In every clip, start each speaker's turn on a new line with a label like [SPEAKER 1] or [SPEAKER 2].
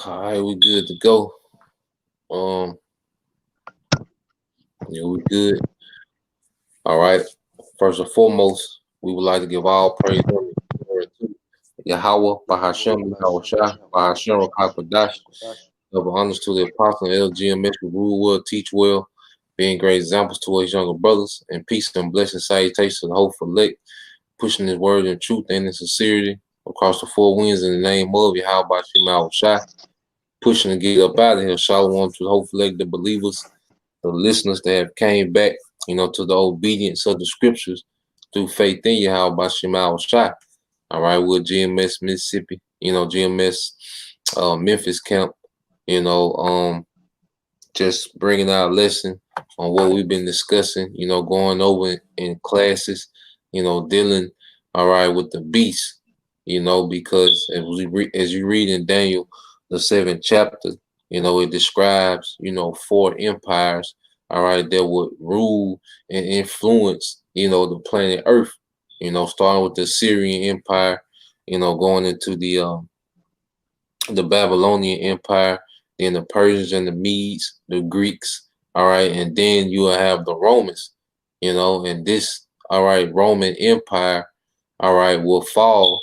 [SPEAKER 1] All right, we good to go. Um, yeah, we good. All right. First and foremost, we would like to give all praise and glory to Yahweh, Bahashem, Yahweh Shah, Bahashem, Rakakadash. Double honors to the apostle and LGMS who rule well, teach well, being great examples to his younger brothers, and peace and blessing salutations to the hopeful elect, pushing his word in truth and in sincerity across the four winds in the name of Yahweh, Bahashem, Yahweh Shah, pushing to get up out of here. Shalom to the hopeful elect, the believers, the listeners that have came back, to the obedience of the scriptures through faith in Yahweh by Shemal Shai. All right, we're GMS Mississippi, GMS Memphis camp, just bringing our lesson on what we've been discussing, going over in classes, dealing, all right, with the beast, because as you read in Daniel, the 7th chapter, it describes, four empires, all right, that would rule and influence, the planet Earth, starting with the Assyrian Empire, going into the Babylonian Empire, then the Persians and the Medes, the Greeks, all right, and then you will have the Romans, and this, all right, Roman Empire, all right, will fall,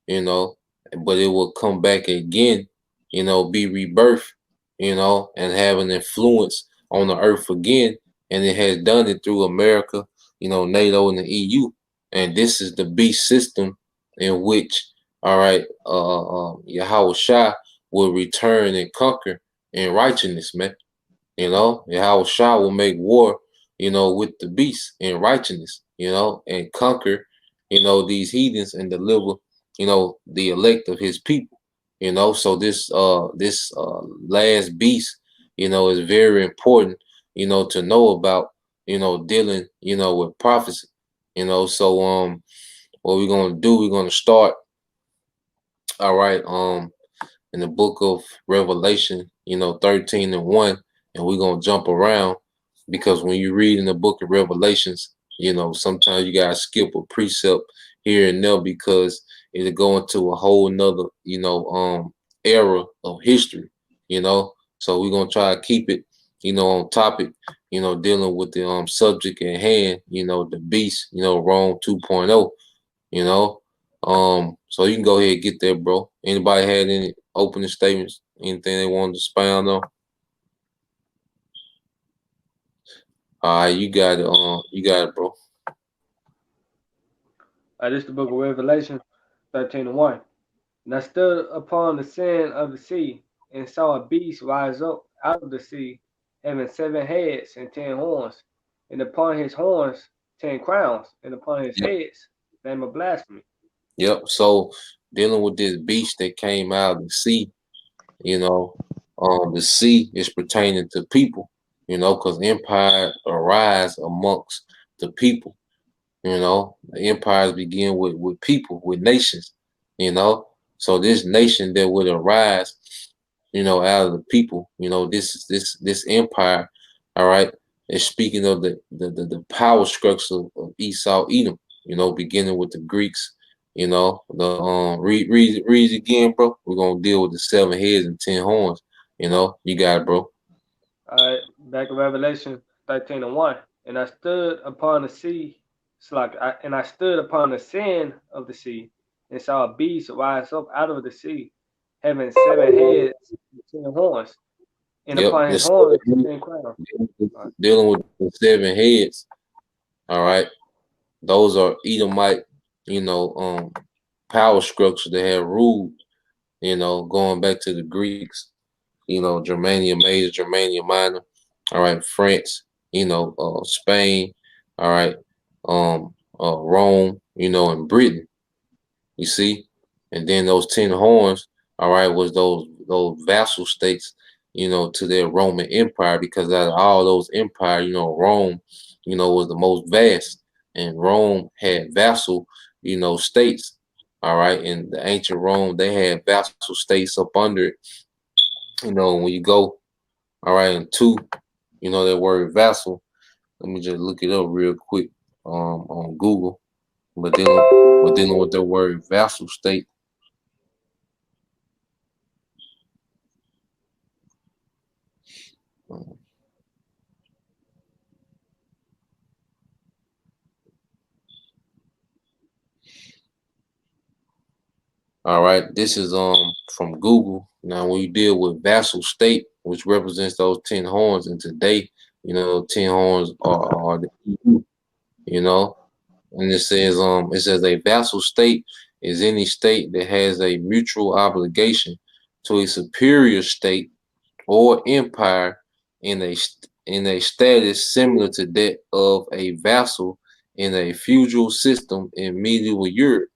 [SPEAKER 1] you know, but it will come back again, be rebirthed, and have an influence on the earth again, and it has done it through America, NATO and the EU, and this is the beast system in which, all right, Yahweh Shah will return and conquer in righteousness, man. Yahweh Shah will make war, with the beast in righteousness, and conquer, these heathens and deliver, the elect of his people. So this last beast, is very important, to know about, dealing, with prophecy. So what we're gonna do, we're gonna start, all right, in the book of Revelation, 13:1, and we're gonna jump around because when you read in the book of Revelations, sometimes you gotta skip a precept here and there because it'll go into a whole nother, era of history, So we're gonna try to keep it, on topic, dealing with the subject at hand, the beast, Rome 2.0, you know. So you can go ahead and get there, bro. Anybody had any opening statements, anything they wanted to expound on? All right, you got it. You got it, bro.
[SPEAKER 2] This is the book of Revelation 13:1. And I stood upon the sand of the sea, and saw a beast rise up out of the sea, having 7 heads and 10 horns, and upon his horns 10 crowns, and upon his
[SPEAKER 1] Yep.
[SPEAKER 2] heads name of blasphemy.
[SPEAKER 1] Yep. So dealing with this beast that came out of the sea, you know, the sea is pertaining to people, because empire arise amongst the people. The empires begin with people, with nations, So this nation that would arise, out of the people, this empire, all right, is speaking of the power structure of Esau, Edom, beginning with the Greeks, the read again, bro. We're gonna deal with the 7 heads and 10 horns, you got it, bro.
[SPEAKER 2] Back in Revelation 13:1. And I stood upon the sea, and I stood upon the sand of the sea, and saw a beast rise up out of the sea, having 7 heads and 10 horns, and
[SPEAKER 1] Yep,
[SPEAKER 2] upon his
[SPEAKER 1] this
[SPEAKER 2] horns 10 crowns.
[SPEAKER 1] dealing with the 7 heads, all right. Those are Edomite, power structure that have ruled, going back to the Greeks, Germania Major, Germania Minor, all right, France, Spain, all right, Rome, and Britain, you see, and then those 10 horns, all right, was those vassal states, to their Roman Empire, because out of all those empires, Rome, was the most vast, and Rome had vassal, states, all right, in the ancient Rome, they had vassal states up under it, when you go, all right, and two, that word vassal. Let me just look it up real quick on Google. But dealing with the word vassal state. All right, this is from Google. Now, when you deal with vassal state, which represents those 10 horns, and today, 10 horns are the EU, you know, and it says a vassal state is any state that has a mutual obligation to a superior state or empire in a status similar to that of a vassal in a feudal system in medieval Europe.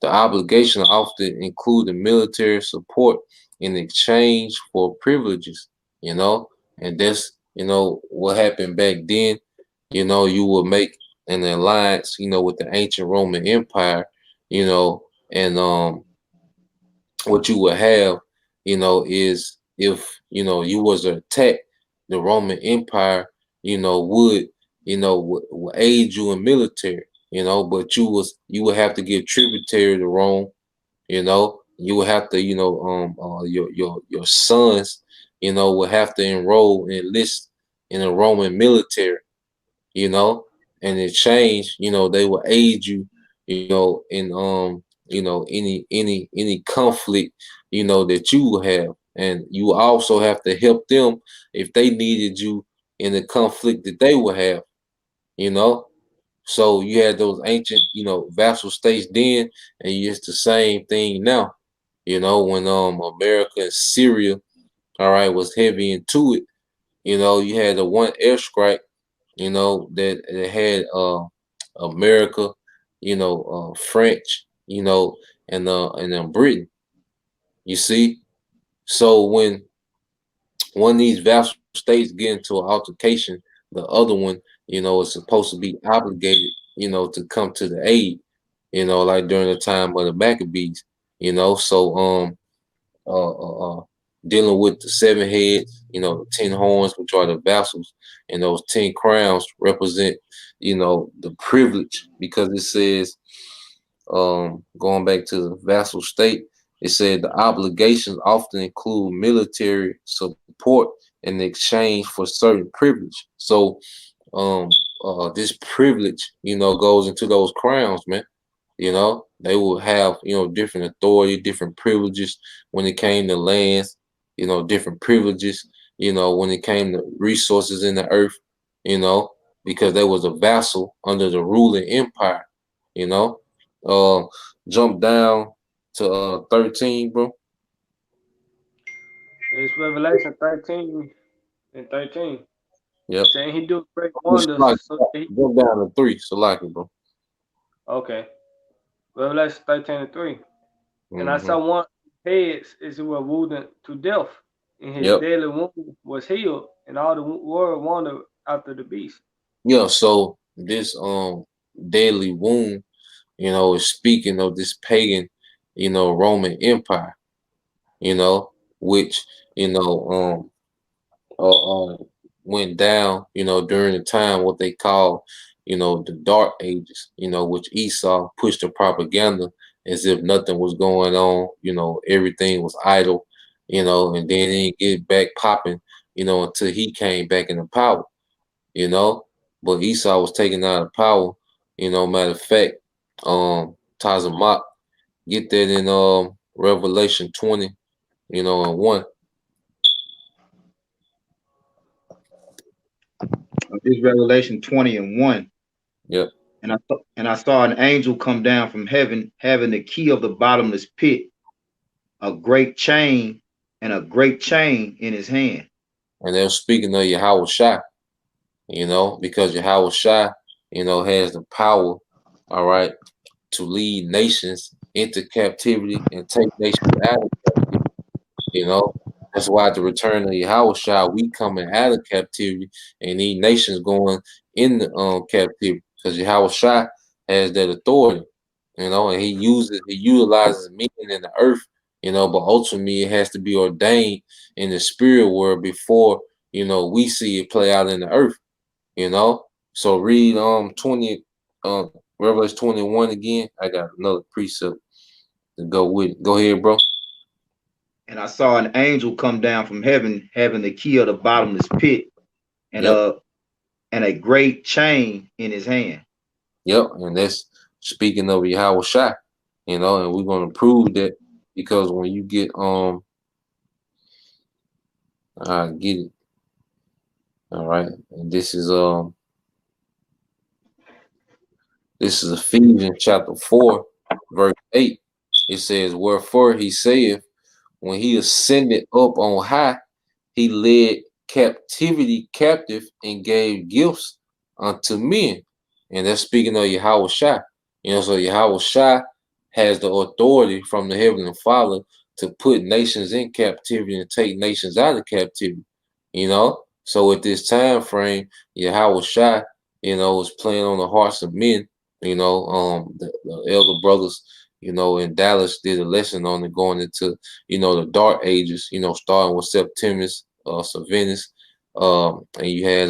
[SPEAKER 1] The obligation often included military support in exchange for privileges, you know, and that's what happened back then. You would make an alliance, with the ancient Roman Empire, and what you would have, is if you was to attack the Roman Empire, would aid you in military, but you would have to give tributary to Rome, you would have to, your sons, would have to enroll and enlist in the Roman military, you know, and in exchange, they will aid you, in any conflict, that you will have. And you also have to help them if they needed you in the conflict that they will have, you know. So you had those ancient, vassal states then, and it's the same thing now. When America and Syria, all right, was heavy into it, you had the one airstrike, that had America, French, and then Britain. You see, so when one of these vassal states get into an altercation, the other one, is supposed to be obligated, to come to the aid, like during the time of the Maccabees, So uh, uh, uh dealing with the 7 heads, the 10 horns, which are the vassals, and those 10 crowns represent, the privilege, because it says, going back to the vassal state, it said the obligations often include military support in exchange for certain privilege. So this privilege, goes into those crowns, man. They will have, different authority, different privileges when it came to lands, different privileges, when it came to resources in the earth, you know, because they was a vassal under the ruling empire, you know. Uh, jump down to 13, bro.
[SPEAKER 2] It's Revelation 13 and 13.
[SPEAKER 1] Yep.
[SPEAKER 2] Saying he do great wonders.
[SPEAKER 1] Jump down to 3, so like it, bro.
[SPEAKER 2] Okay. Revelation 13 and 3. And I
[SPEAKER 1] Mm-hmm.
[SPEAKER 2] saw one heads as who were wounded to death, and his
[SPEAKER 1] Yep.
[SPEAKER 2] deadly wound was healed, and all the world wandered after the beast.
[SPEAKER 1] Yeah, so this deadly wound, is speaking of this pagan, Roman Empire, which, you know, went down, during the time what they call, the Dark Ages, which Esau pushed the propaganda as if nothing was going on, everything was idle, and then he didn't get back popping, until he came back into power, you know. But Esau was taken out of power, matter of fact, Tazamak, get that in Revelation 20, and 1.
[SPEAKER 3] This Revelation 20 and 1.
[SPEAKER 1] Yep.
[SPEAKER 3] And I saw an angel come down from heaven, having the key of the bottomless pit, a great chain in his hand.
[SPEAKER 1] And they're speaking of Yahweh Shai, because Yahweh Shai, has the power, all right, to lead nations into captivity and take nations out of captivity, That's why at the return of Yahweh Shai, we coming out of captivity and these nations going in the captivity, because Yahweh Shai has that authority, and he utilizes men in the earth, but ultimately it has to be ordained in the spirit world before, we see it play out in the earth, So read 20 Revelation 21 again. I got another precept to go with it. Go ahead, bro.
[SPEAKER 3] And I saw an angel come down from heaven, having the key of the bottomless pit, and
[SPEAKER 1] Yep.
[SPEAKER 3] And a great chain in his hand.
[SPEAKER 1] Yep, and that's speaking of Yahweh Shai, and we're gonna prove that, because when you get I get it. All right. And this is Ephesians chapter 4, verse 8. It says, wherefore he saith, when he ascended up on high, he led captivity captive and gave gifts unto men. And that's speaking of Yahweh Shai. You know, so Yahweh Shai has the authority from the Heavenly Father to put nations in captivity and take nations out of captivity. You know, so at this time frame, Yahweh Shai, you know, was playing on the hearts of men. You know, the elder brothers, you know, in Dallas did a lesson on it going into, you know, the dark ages, you know, starting with Septimus, Savinus, and you had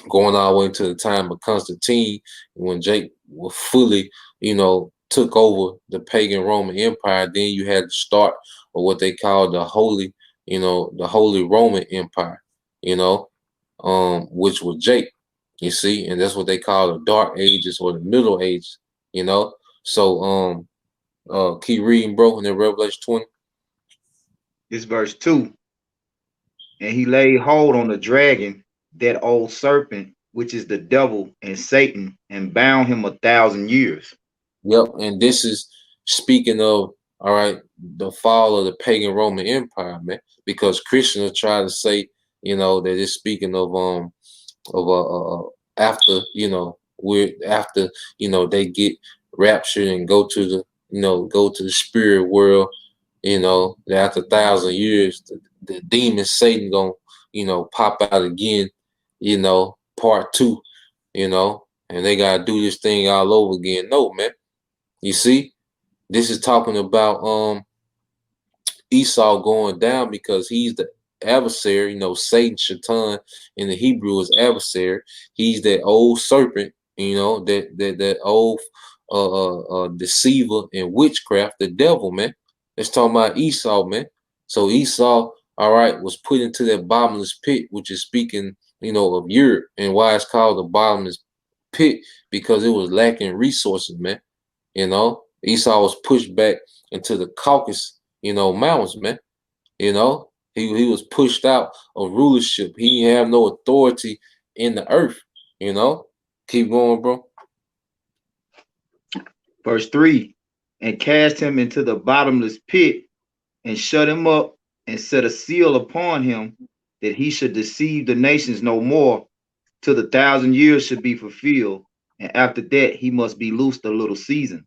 [SPEAKER 1] going all the way into the time of Constantine, when Jake was fully, you know, took over the pagan Roman Empire. Then you had the start of what they called the Holy, you know, the Holy Roman Empire, you know, which was Jake, you see, and that's what they call the Dark Ages or the Middle Ages, you know. So keep reading, bro, in the Revelation 20.
[SPEAKER 3] This verse 2. And he laid hold on the dragon, that old serpent, which is the devil and Satan, and bound him 1,000 years.
[SPEAKER 1] Yep, and this is speaking of, all right, the fall of the pagan Roman Empire, man, because Christians are trying to say, you know, that it's speaking of after, you know, we're after, you know, they get raptured and go to the, you know, go to the spirit world, you know, that after 1,000 years, the demon Satan gonna, you know, pop out again, you know, part 2, you know, and they gotta do this thing all over again. No, man. You see, this is talking about Esau going down because he's the adversary. You know, Satan, Shaitan in the Hebrew is adversary. He's that old serpent. You know, that old deceiver and witchcraft, the devil, man. Let's talk about Esau, man. So Esau, all right, was put into that bottomless pit, which is speaking, you know, of Europe, and why it's called the bottomless pit, because it was lacking resources, man. You know, Esau was pushed back into the Caucasus, you know, mountains, man. You know, he was pushed out of rulership. He didn't have no authority in the earth. You know, keep going, bro.
[SPEAKER 3] Verse 3. And cast him into the bottomless pit, and shut him up, and set a seal upon him, that he should deceive the nations no more, till the 1,000 years should be fulfilled. And after that, he must be loosed a little season.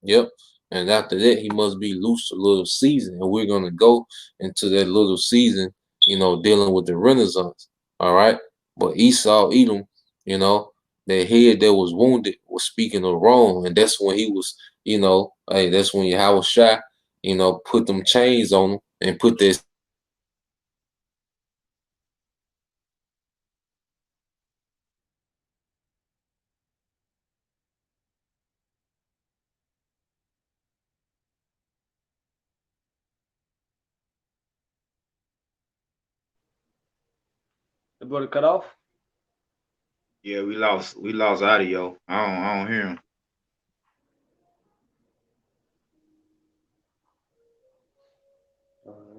[SPEAKER 1] Yep. And after that, he must be loose a little season. And we're going to go into that little season, you know, dealing with the Renaissance. All right. But Esau, Edom, you know, the head that was wounded was speaking of Rome. And that's when he was, you know, hey, that's when Yahweh Shai, you know, put them chains on him and put this.
[SPEAKER 2] The brother cut off.
[SPEAKER 3] Yeah, we lost audio. I don't hear him.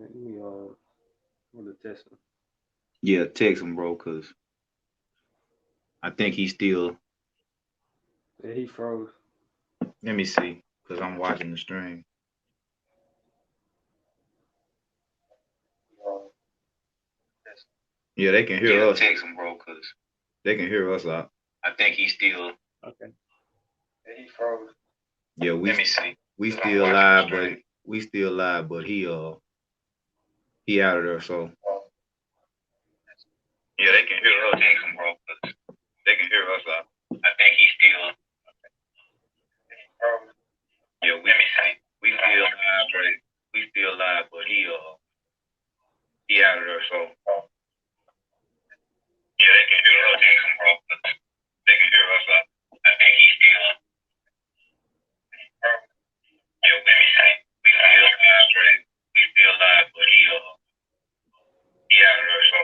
[SPEAKER 2] Let me I'm gonna test him.
[SPEAKER 3] Yeah, text him, bro, because I think he's still.
[SPEAKER 2] Yeah, he froze.
[SPEAKER 3] Let me see, because I'm watching the stream. Yeah, they can hear us. Text him, bro, because they can hear us out. I think he's still.
[SPEAKER 2] Okay. Yeah, he froze.
[SPEAKER 3] Yeah, let me see. We still live, but he out of there, so. Yeah, they can hear us. Text him, bro, because they can hear us out. I think he's still. Yeah, let me see. We still live, but he out of there, so. Yeah, they can hear us. Text him, bro, because they can hear us out. I think he's still. Yeah, let me see. We still live, but he out of there, so.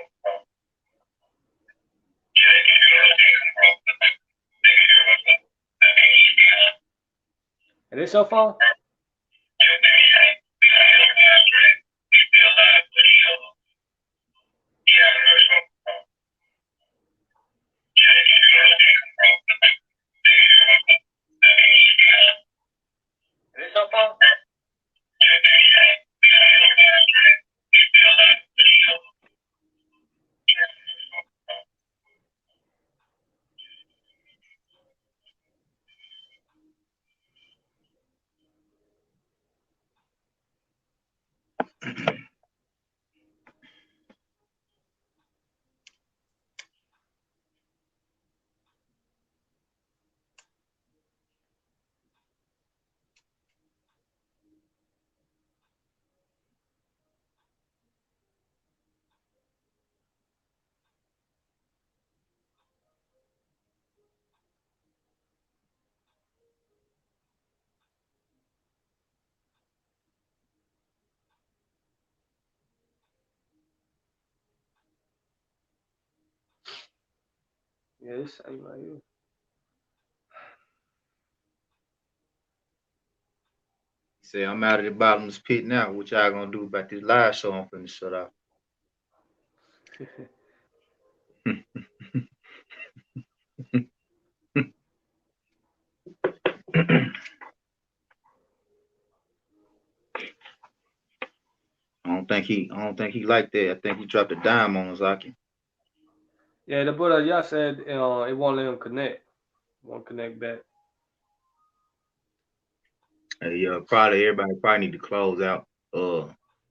[SPEAKER 3] Yeah, they can hear us. Text him, bro, because they can hear us out. I think he's still.
[SPEAKER 2] Is this your phone?
[SPEAKER 3] Yeah, let me see.
[SPEAKER 2] Yeah, this ain't right here.
[SPEAKER 3] Say I'm out of the bottomless pit now. What y'all gonna do about this live show? I'm finna shut off. I don't think he liked that. I think he dropped a dime on us, Aki.
[SPEAKER 2] Yeah, the brother y'all said it won't let him connect. Won't connect back.
[SPEAKER 3] Hey, probably everybody probably need to close out,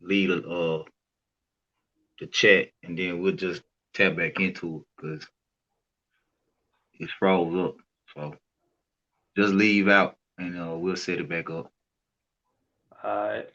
[SPEAKER 3] leave the chat, and then we'll just tap back into it because it's froze up. So just leave out and we'll set it back up.
[SPEAKER 2] All right.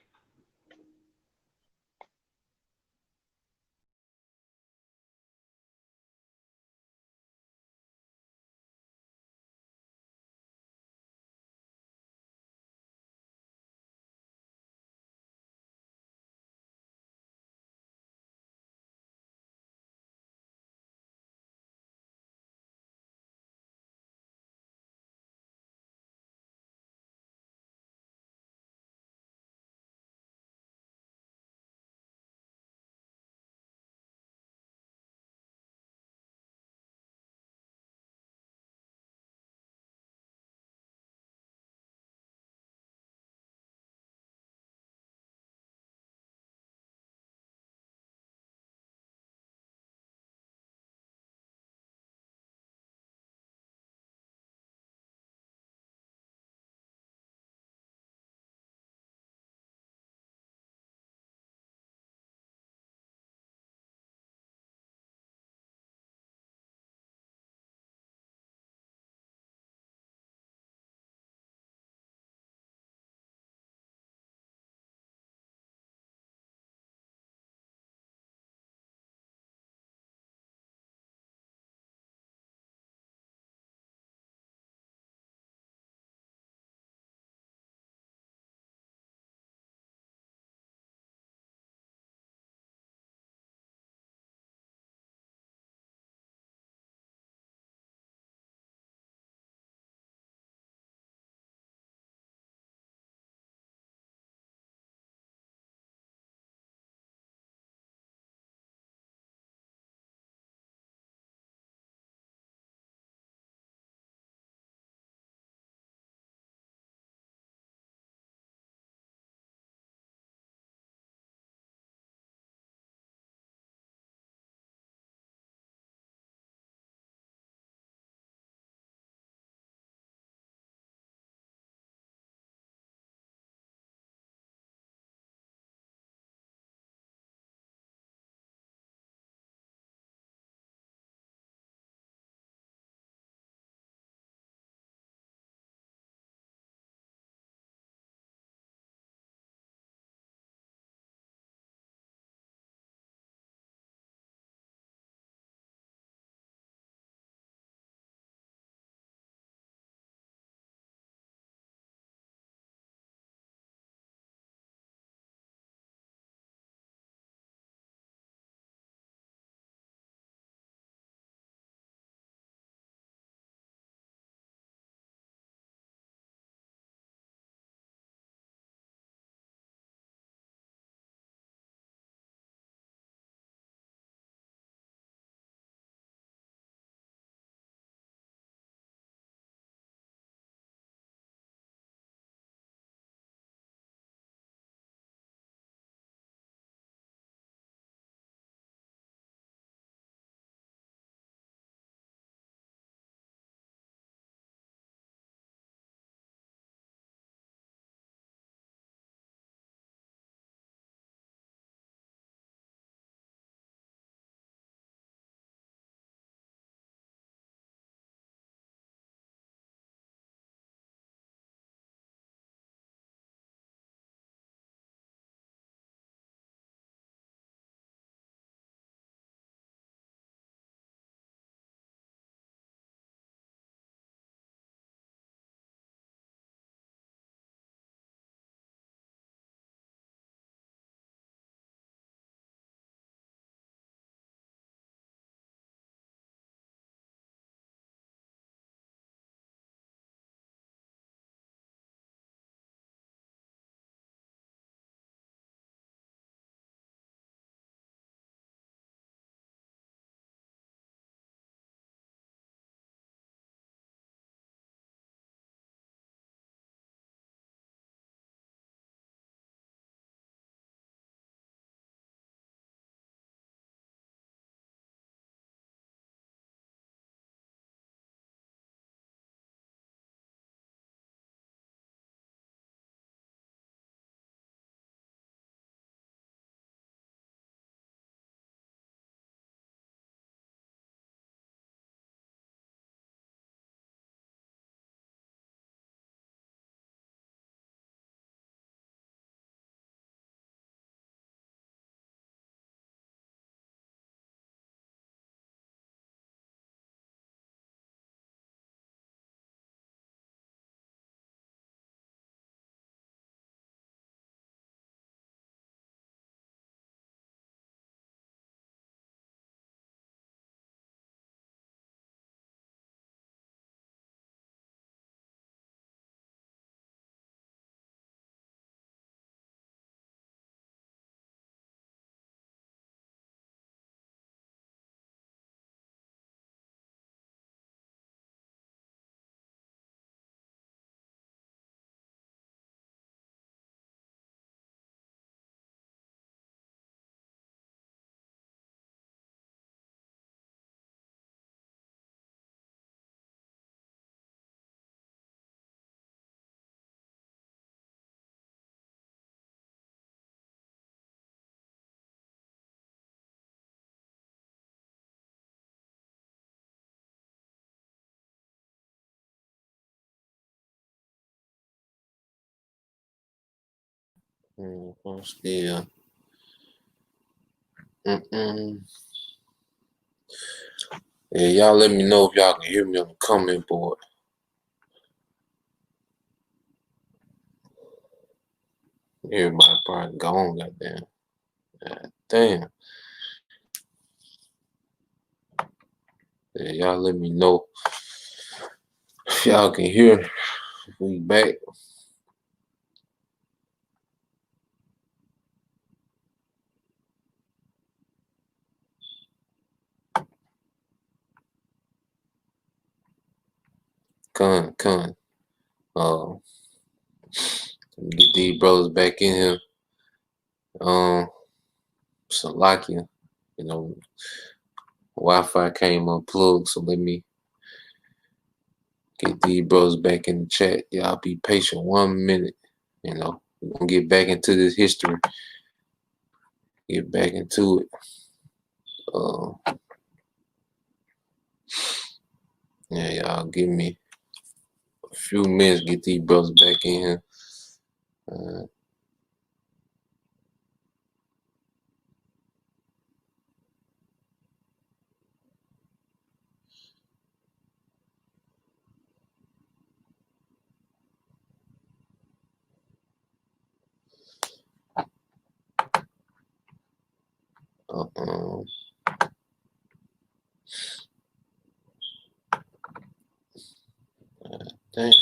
[SPEAKER 1] Still. Yeah, y'all let me know if y'all can hear me on the comment board. Everybody probably gone, goddamn. God damn. Yeah, y'all let me know if y'all can hear. We back. Con. Let me get these brothers back in here. Salakia, you know, Wi-Fi came unplugged, so let me get these brothers back in the chat. Y'all be patient 1 minute. You know, we're gonna get back into this history. Get back into it. Yeah, y'all give me a few minutes, get these brothers back in here. Damn.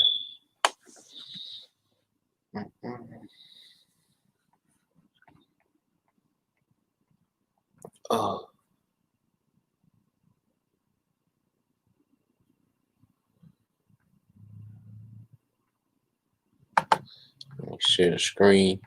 [SPEAKER 1] Let me share the screen.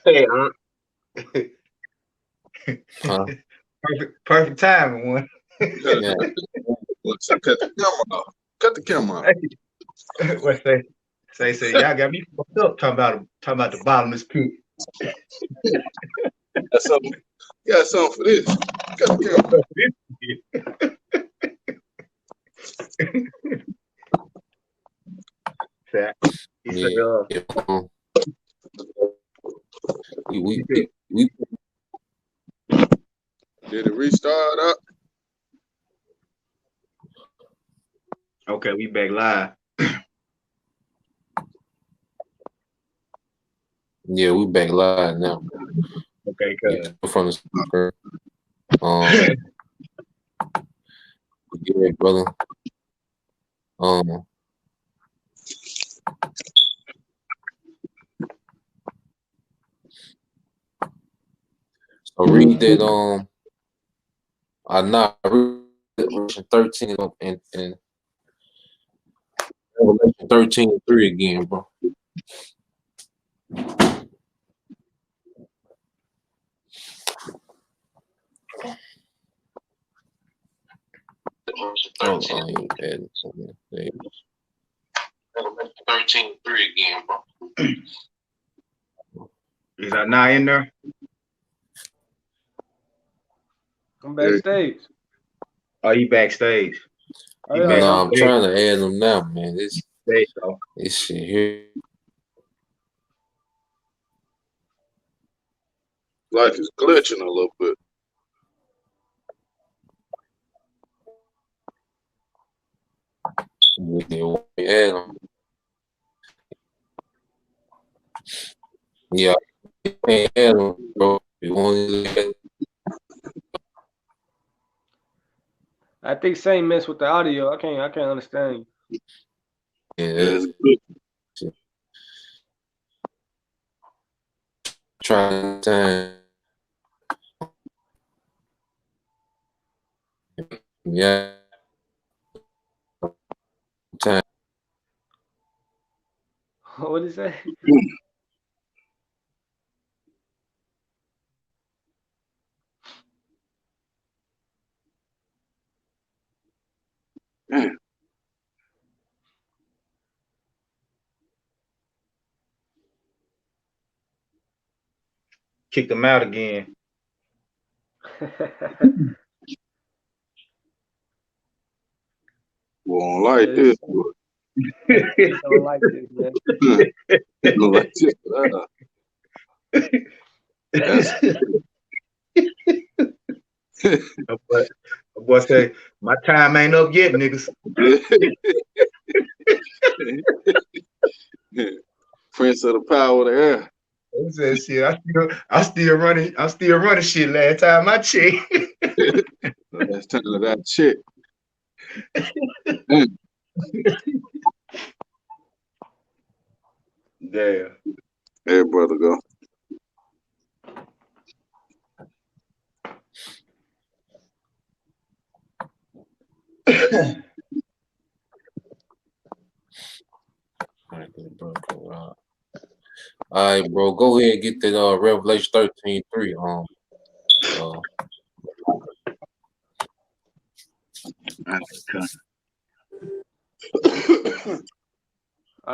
[SPEAKER 3] Hey,
[SPEAKER 1] Huh?
[SPEAKER 3] perfect timing, one.
[SPEAKER 1] Yeah.
[SPEAKER 4] Cut the camera off. Cut the camera off.
[SPEAKER 3] What say? Y'all got me fucked up talking about the bottomless pit.
[SPEAKER 4] Got something for this. Cut the camera.
[SPEAKER 3] He said,
[SPEAKER 1] We
[SPEAKER 4] Did it restart up?
[SPEAKER 3] okay, we back live.
[SPEAKER 1] Yeah, we back live now.
[SPEAKER 3] Okay,
[SPEAKER 1] good. From the speaker. Yeah, brother. So read that I not read Revelation 13 and Revelation 13:3 again, bro. Oh, I ain't adding something. 13:3 again, bro.
[SPEAKER 3] Is that not in there?
[SPEAKER 2] I'm backstage.
[SPEAKER 3] Oh, you backstage.
[SPEAKER 1] No, I'm trying to add them now, man. This shit here.
[SPEAKER 4] Like it's glitching a little bit.
[SPEAKER 1] Yeah, you can't add them, bro. You want
[SPEAKER 2] I think same mess with the audio. I can't understand you.
[SPEAKER 1] Yeah, trying time. Yeah.
[SPEAKER 2] say?
[SPEAKER 3] Kicked him out again.
[SPEAKER 4] Won't like this.
[SPEAKER 2] Don't like this, man.
[SPEAKER 4] Don't like this. That's
[SPEAKER 3] My boy say, my time ain't up yet, niggas.
[SPEAKER 4] Prince of the power of the air.
[SPEAKER 3] He said, shit, I'm still running shit last time I checked.
[SPEAKER 4] That's time of that shit.
[SPEAKER 3] Damn.
[SPEAKER 4] There, brother, go.
[SPEAKER 1] All right, bro. Go ahead and get that Revelation 13:3.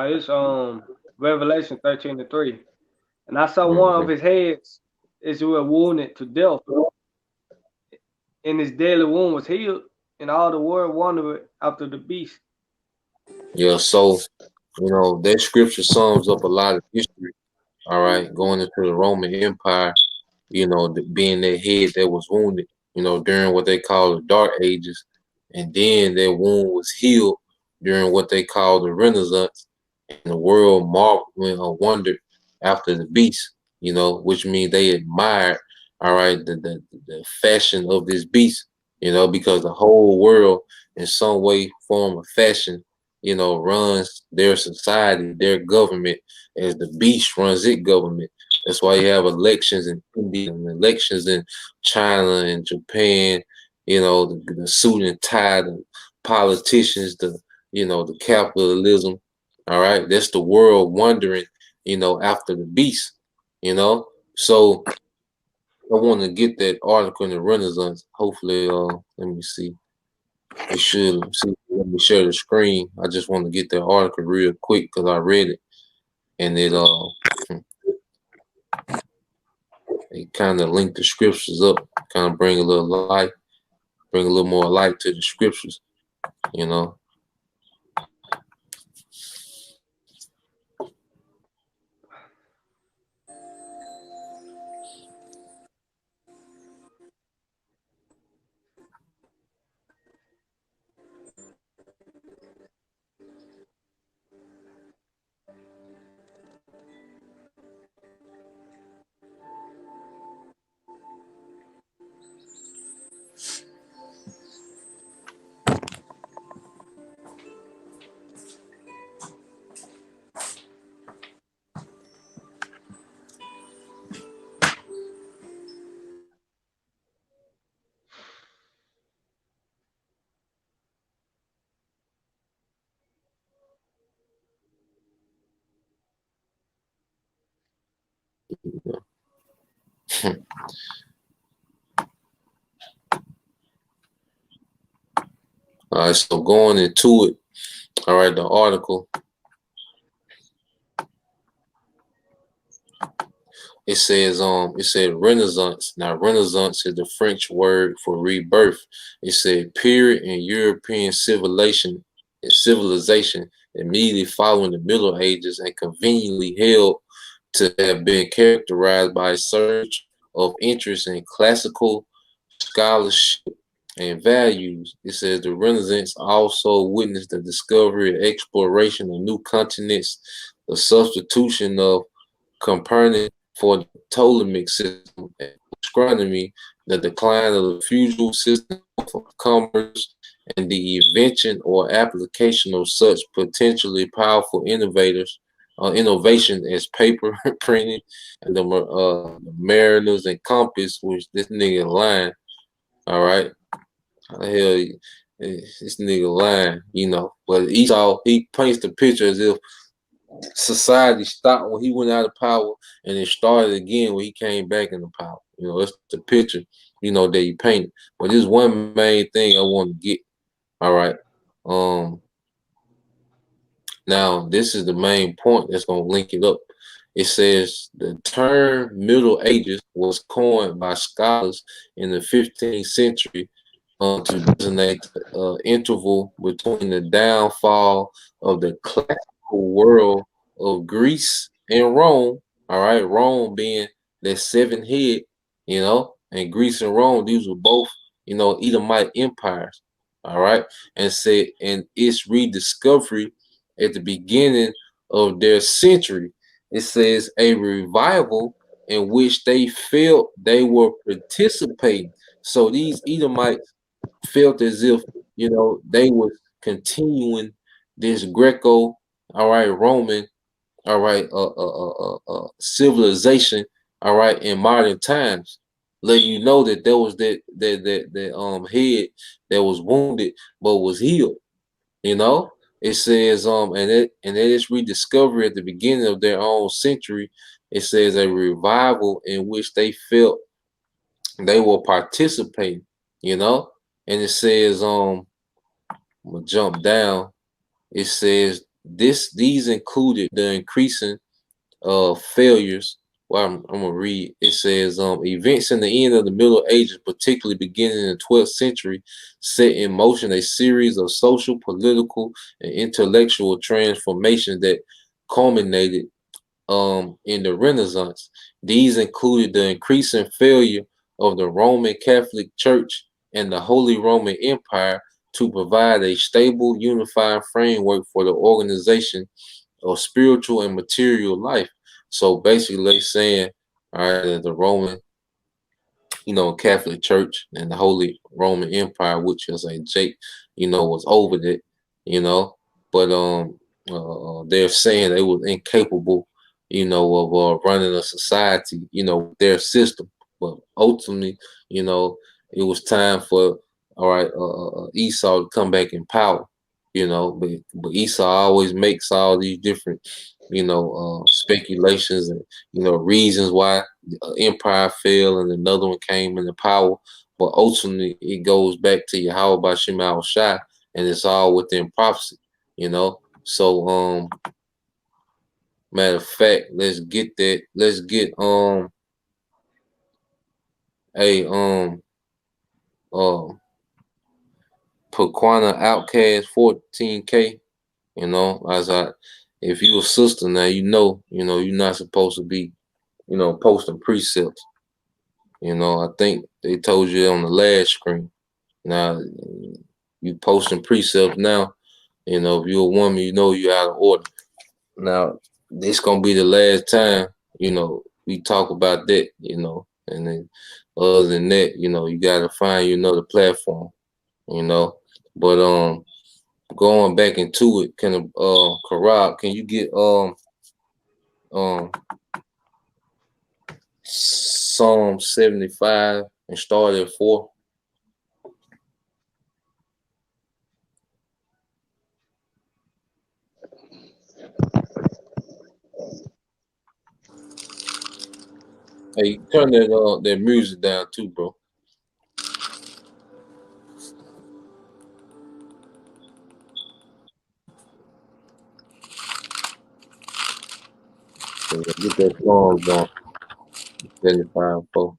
[SPEAKER 2] It's Revelation 13:3. And I saw one of his heads Israel wounded to death, and his deadly wound was healed, and all the world wondered after the beast.
[SPEAKER 1] Yeah, so that scripture sums up a lot of history. All right, going into the Roman Empire, being that head that was wounded, during what they call the Dark Ages, and then that wound was healed during what they call the Renaissance, and the world marveled and wondered after the beast, which means they admired, all right, the fashion of this beast, because the whole world in some way, form, or fashion, runs their society, their government, as the beast runs its government. That's why you have elections in India and elections in China and Japan, the suit and tie, the politicians, the capitalism. All right. That's the world wondering, after the beast, So I want to get that article in the Renaissance. Hopefully, let me see. It should let me share the screen. I just want to get that article real quick because I read it, and it kind of linked the scriptures up, kind of bring a little light, bring a little more light to the scriptures, All right, so going into it, all right, the article, it says it said Renaissance. Now Renaissance is the French word for rebirth. It said period in European civilization immediately following the Middle Ages and conveniently held to have been characterized by a surge of interest in classical scholarship and values. It says the Renaissance also witnessed the discovery and exploration of new continents, the substitution of Copernicus for the Ptolemaic system, and astronomy, the decline of the feudal system of commerce, and the invention or application of such potentially powerful innovation as paper printing and the mariners and compass, which this nigga lying. All right. How the hell this nigga lying, But Esau, he paints the picture as if society stopped when he went out of power, and it started again when he came back into power. You know, that's the picture, you know, that he painted. But this one main thing I want to get. All right. Now this is the main point that's gonna link it up. It says the term Middle Ages was coined by scholars in the 15th century to designate the interval between the downfall of the classical world of Greece and Rome. All right, Rome being that seven head, you know, and Greece and Rome, these were both, you know, Edomite empires. All right, and said, and its rediscovery at the beginning of their century. It says a revival in which they felt they were participating. So these Edomites felt as if, you know, they were continuing this Greco, all right, Roman, all right, civilization, all right, in modern times. Let you know that there was that head that was wounded but was healed. You know, it says and it is rediscovery at the beginning of their own century. It says a revival in which they felt they were participating, you know, and it says I'm gonna jump down. It says these included the increasing failures. Well, I'm gonna read. It says events in the end of the Middle Ages, particularly beginning in the 12th century, set in motion a series of social, political, and intellectual transformations that culminated in the Renaissance. These included the increasing failure of the Roman Catholic Church and the Holy Roman Empire to provide a stable, unified framework for the organization of spiritual and material life. So basically, they're saying, all right, that the Roman, you know, Catholic Church and the Holy Roman Empire, which is a Jake, you know, was over it, you know, but they're saying they was incapable, you know, of running a society, you know, their system. But ultimately, you know, it was time for all right, Esau to come back in power, you know, but Esau always makes all these different, you know, speculations and you know reasons why empire fell and another one came into power. But ultimately, it goes back to Yahweh Bashim Al Shai, and it's all within prophecy, you know. So, matter of fact, let's get that. Let's get a Pequana Outcast 14K. You know, as I, if you a sister now, you know, you're not supposed to be, you know, posting precepts. You know, I think they told you on the last screen. Now, you posting precepts now. You know, if you're a woman, you know you're out of order. Now, this gonna be the last time, you know, we talk about that, you know. And then other than that, you know, you gotta find you another platform, you know. But going back into it, Karab, can you get um Psalm 75 and start at 4? Hey, turn that music down too, bro. So get that song going. 75 4.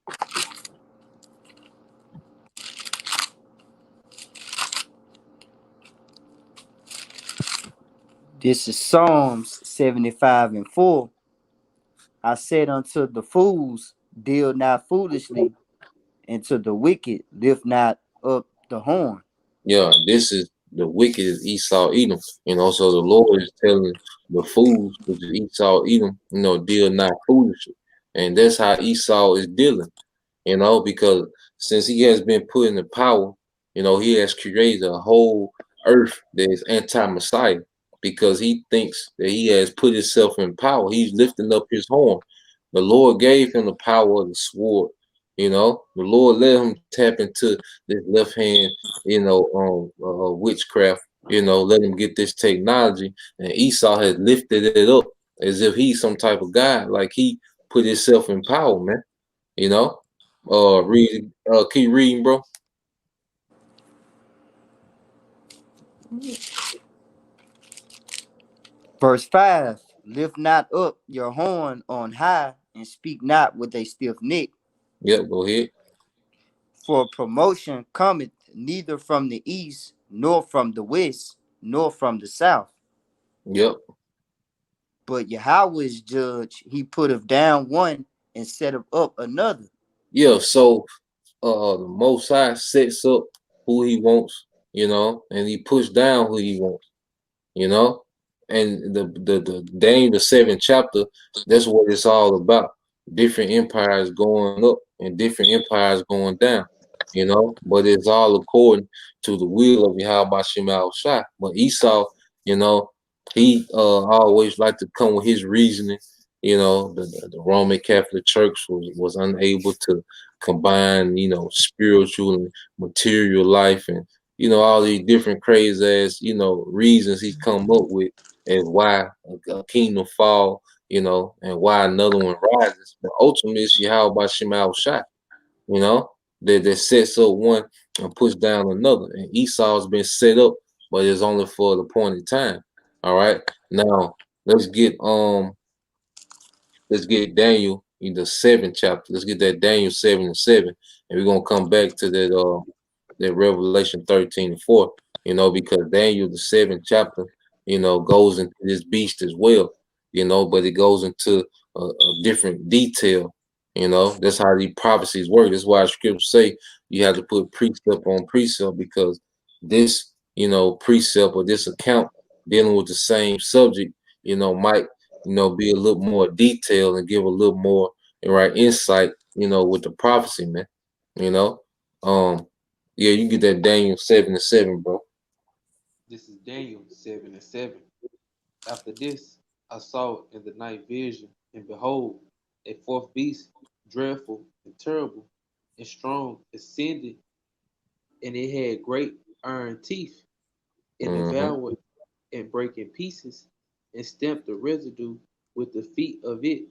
[SPEAKER 5] This is Psalms 75 and 4. I said unto the fools, deal not foolishly, and to the wicked, lift not up the horn.
[SPEAKER 1] Yeah, this is the wicked is Esau Edom. You know, so the Lord is telling the fools, which is Esau Edom, you know, deal not foolishly. And that's how Esau is dealing, you know, because since he has been put in the power, you know, he has created a whole earth that is anti-Messiah because he thinks that he has put himself in power. He's lifting up his horn. The Lord gave him the power of the sword. You know, the Lord let him tap into this left hand, you know, witchcraft, let him get this technology. And Esau had lifted it up as if he's some type of guy, like he put himself in power, man. Keep reading, bro.
[SPEAKER 5] Verse 5. Lift not up your horn on high, and speak not with a stiff neck.
[SPEAKER 1] Yep, go ahead.
[SPEAKER 5] For promotion cometh neither from the east, nor from the west, nor from the south.
[SPEAKER 1] Yep.
[SPEAKER 5] But Yahweh is judge. He putteth down one and setteth up another.
[SPEAKER 1] Yeah, so the Most High sets up who he wants, and he puts down who he wants, and the Daniel, the 7th chapter, that's what it's all about. Different empires going up and different empires going down, but it's all according to the will of Yahweh Shema Shai. But Esau, he always liked to come with his reasoning. The Roman Catholic Church was unable to combine, spiritual and material life, and all these different crazy ass, reasons he come up with as why a kingdom fall, and why another one rises. But ultimately, it's Yahweh Shema Shai, that sets up one and puts down another. And Esau's been set up, but it's only for the appointed time. All right. Now let's get Daniel in the 7th chapter. Let's get that Daniel 7:7, and we're gonna come back to that Revelation 13:4. Because Daniel the 7th chapter, goes into this beast as well. But it goes into a different detail. That's how these prophecies work. That's why scriptures say you have to put precept on precept, because this, precept or this account dealing with the same subject, might, be a little more detailed and give a little more insight, with the prophecy, man. Yeah, you get that Daniel 7:7, bro.
[SPEAKER 6] This is Daniel 7:7. After this, I saw in the night vision, and behold, a fourth beast, dreadful and terrible and strong, ascended, and it had great iron teeth, and devoured and brake in pieces, and stamped the residue with the feet of it,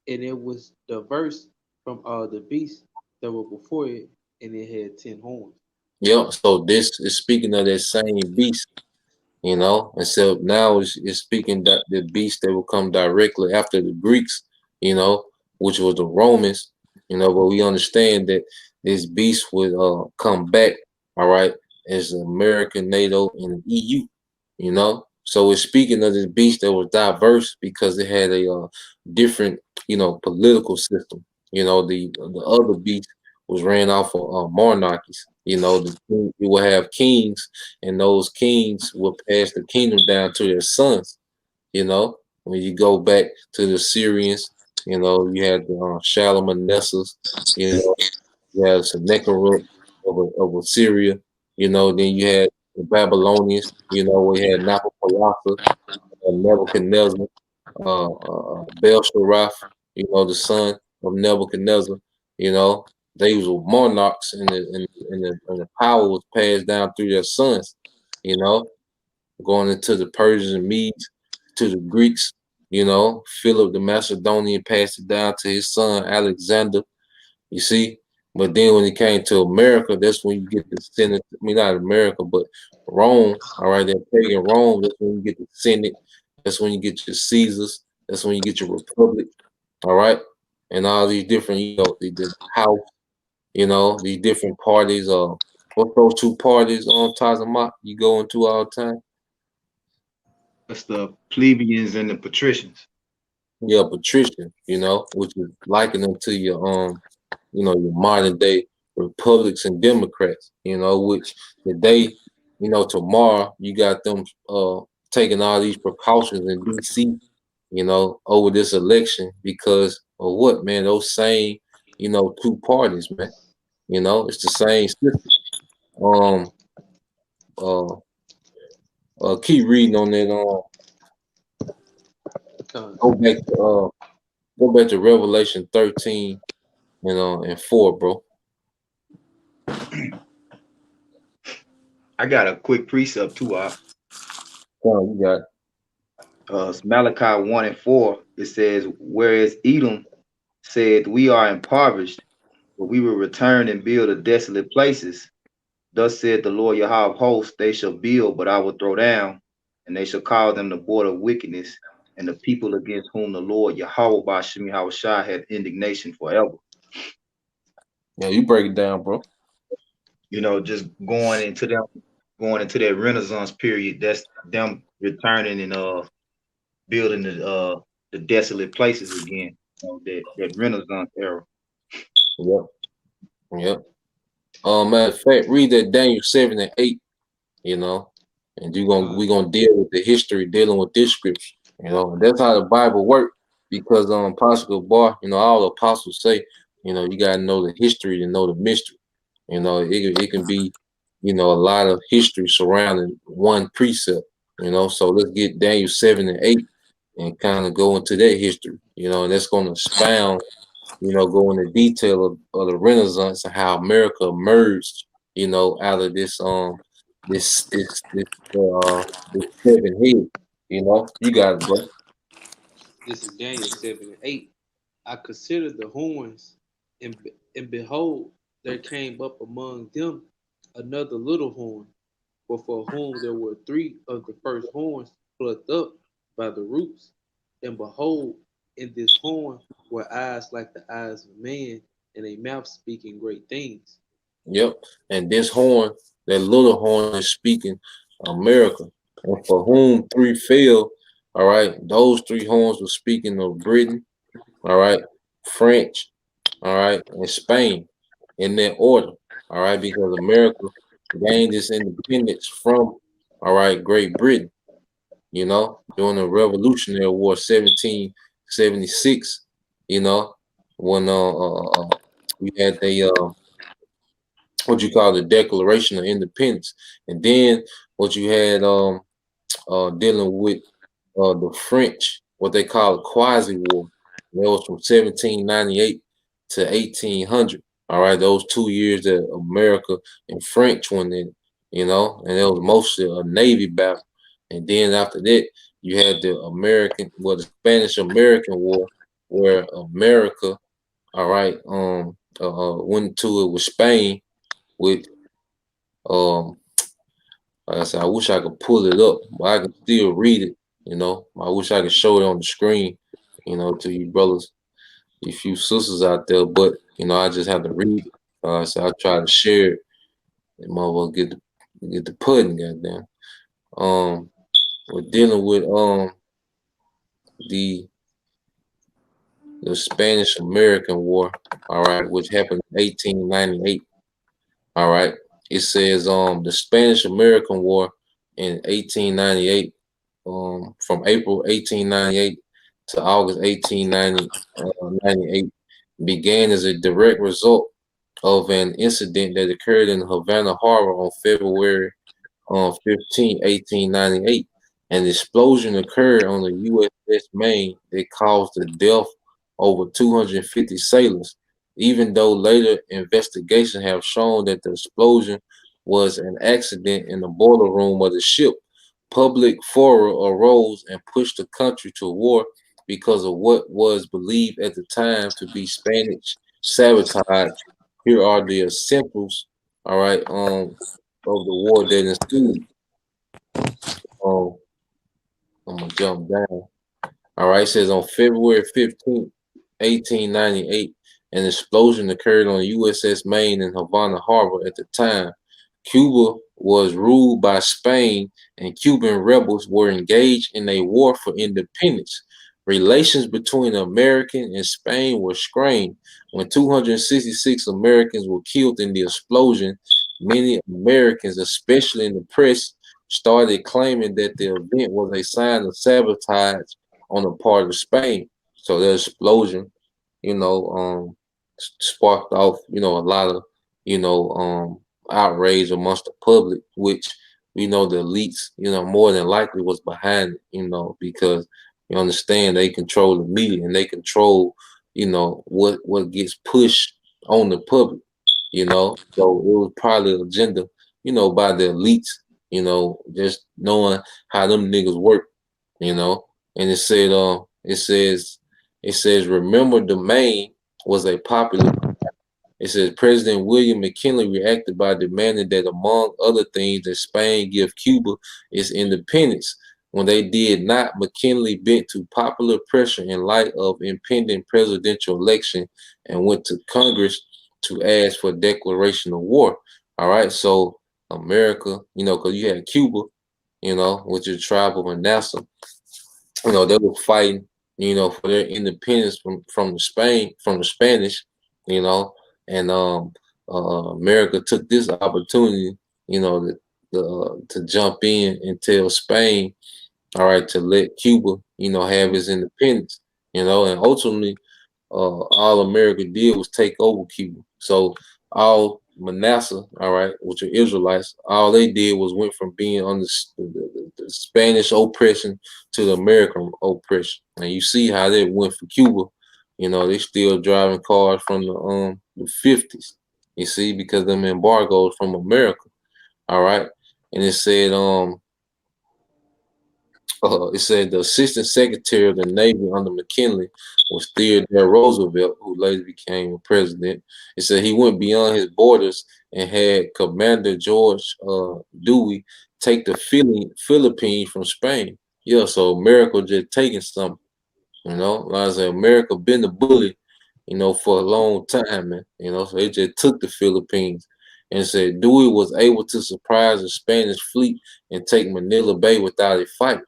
[SPEAKER 6] and it was diverse from all the beasts that were before it, and it had 10 horns.
[SPEAKER 1] Yeah, so this is speaking of that same beast, and so now it's speaking that the beast that will come directly after the Greeks, which was the Romans, but we understand that this beast would come back, all right, as American, NATO, and EU, So it's speaking of this beast that was diverse because it had a different, political system. The other beast was ran off of monarchies. You will have kings, and those kings will pass the kingdom down to their sons. When you go back to the Syrians, you had the Shalmanesers, you had Sennacherib of Assyria, then you had the Babylonians, we had Nabopolassar, Nebuchadnezzar, Belshazzar, the son of Nebuchadnezzar, they were monarchs, and the power was passed down through their sons, going into the Persians and Medes, to the Greeks, Philip the Macedonian passed it down to his son Alexander, you see. But then when it came to America, that's when you get the Senate. I mean, not America, but Rome. All right, that pagan Rome. That's when you get the Senate. That's when you get your Caesars. That's when you get your Republic. All right, and all these different, the House. These different parties. What those two parties on Tazamak you go into all the time?
[SPEAKER 3] That's the plebeians and the patricians.
[SPEAKER 1] Yeah, patrician. Which is likened to your your modern day Republicans and Democrats, which today, tomorrow you got them taking all these precautions in DC, over this election because of what, man? Those same, two parties, man. It's the same system. Keep reading on that. Go back to Revelation 13 and 4, bro.
[SPEAKER 3] I got a quick precept too.
[SPEAKER 1] Oh, you got
[SPEAKER 3] It's Malachi 1 and 4. It says, whereas Edom said, we are impoverished, but we will return and build the desolate places. Thus said the Lord Yahweh of hosts, they shall build, but I will throw down, and they shall call them the border of wickedness, and the people against whom the Lord Yahweh Bashim Yahushua had indignation forever.
[SPEAKER 1] Yeah, you break it down, bro.
[SPEAKER 3] You know, just going into that Renaissance period, that's them returning and building the desolate places again. You know, that Renaissance era.
[SPEAKER 1] Yep. Yep. Matter of fact, read that Daniel 7 and 8, you know, and we're gonna deal with the history dealing with this scripture. You know, and that's how the Bible works. Because Apostle Bar, you know, all the apostles say, you know, you gotta know the history to know the mystery. You know, it can be, you know, a lot of history surrounding one precept, you know. So let's get Daniel 7 and 8 and kind of go into that history, you know, and that's gonna expound, you know, go into detail of the Renaissance and how America emerged, you know, out of this this 7 head, you know. You got it, bro.
[SPEAKER 6] This is Daniel 7 and 8. I considered the horns, and behold, there came up among them another little horn, for whom there were three of the first horns plucked up by the roots. And behold, in this horn were eyes like the eyes of man, and a mouth speaking great things.
[SPEAKER 1] Yep. And this horn, that little horn is speaking America. And for whom three fell, all right, those three horns were speaking of Britain, all right, French, all right, and Spain in that order, all right, because America gained its independence from, all right, Great Britain, you know, during the Revolutionary War 1776, you know, when we had the what you call the Declaration of Independence, and then what you had dealing with the French, what they call a quasi war. That was from 1798 to 1800. All right, those 2 years that America and French went in, you know, and it was mostly a Navy battle. And then after that, you had the the Spanish American War, where America, all right, went to it with Spain with like I said, I wish I could pull it up, but I can still read it. You know, I wish I could show it on the screen, you know, to you brothers, you few sisters out there. But you know, I just have to read it. So I try to share it, and motherfucker get the pudding, goddamn. We're dealing with the Spanish American War, all right, which happened in 1898. All right. It says the Spanish American War in 1898, from April 1898 to August 1898 began as a direct result of an incident that occurred in Havana Harbor on February 15, 1898. An explosion occurred on the USS Maine that caused the death over 250 sailors, even though later investigations have shown that the explosion was an accident in the boiler room of the ship. Public furor arose and pushed the country to war because of what was believed at the time to be Spanish sabotage. Here are the essentials, all right, of the war that ensued. I'm gonna jump down. All right, it says on February 15th, 1898, an explosion occurred on USS Maine in Havana Harbor at the time. Cuba was ruled by Spain, and Cuban rebels were engaged in a war for independence. Relations between America and Spain were strained. When 266 Americans were killed in the explosion, many Americans, especially in the press, started claiming that the event was a sign of sabotage on the part of Spain. So the explosion, you know, sparked off, you know, a lot of, you know, outrage amongst the public, which we know the elites, you know, more than likely was behind it, you know, because you understand they control the media and they control, you know, what gets pushed on the public, you know. So it was probably an agenda, by the elites, just knowing how them niggas work, and it says, remember the Maine was a popular. It says President William McKinley reacted by demanding that, among other things, that Spain give Cuba its independence. When they did not, McKinley bent to popular pressure in light of impending presidential election and went to Congress to ask for a declaration of war. All right, so America, because you had Cuba, which is the tribe of Manasseh, they were fighting, for their independence from the Spanish, you know, and America took this opportunity, to jump in and tell Spain, all right, to let Cuba, have its independence, and ultimately, all America did was take over Cuba. So all Manasseh, all right, which are Israelites, all they did was went from being under the Spanish oppression to the American oppression. And you see how that went for Cuba. They still driving cars from the 50s. You see, because them embargoes from America. All right. And it said the Assistant Secretary of the Navy under McKinley was Theodore Roosevelt, who later became president. It said he went beyond his borders and had Commander George Dewey take the Philippines from Spain. Yeah, so America just taking something, Like I said, America been the bully, for a long time, man. So they just took the Philippines. And said Dewey was able to surprise the Spanish fleet and take Manila Bay without a fight.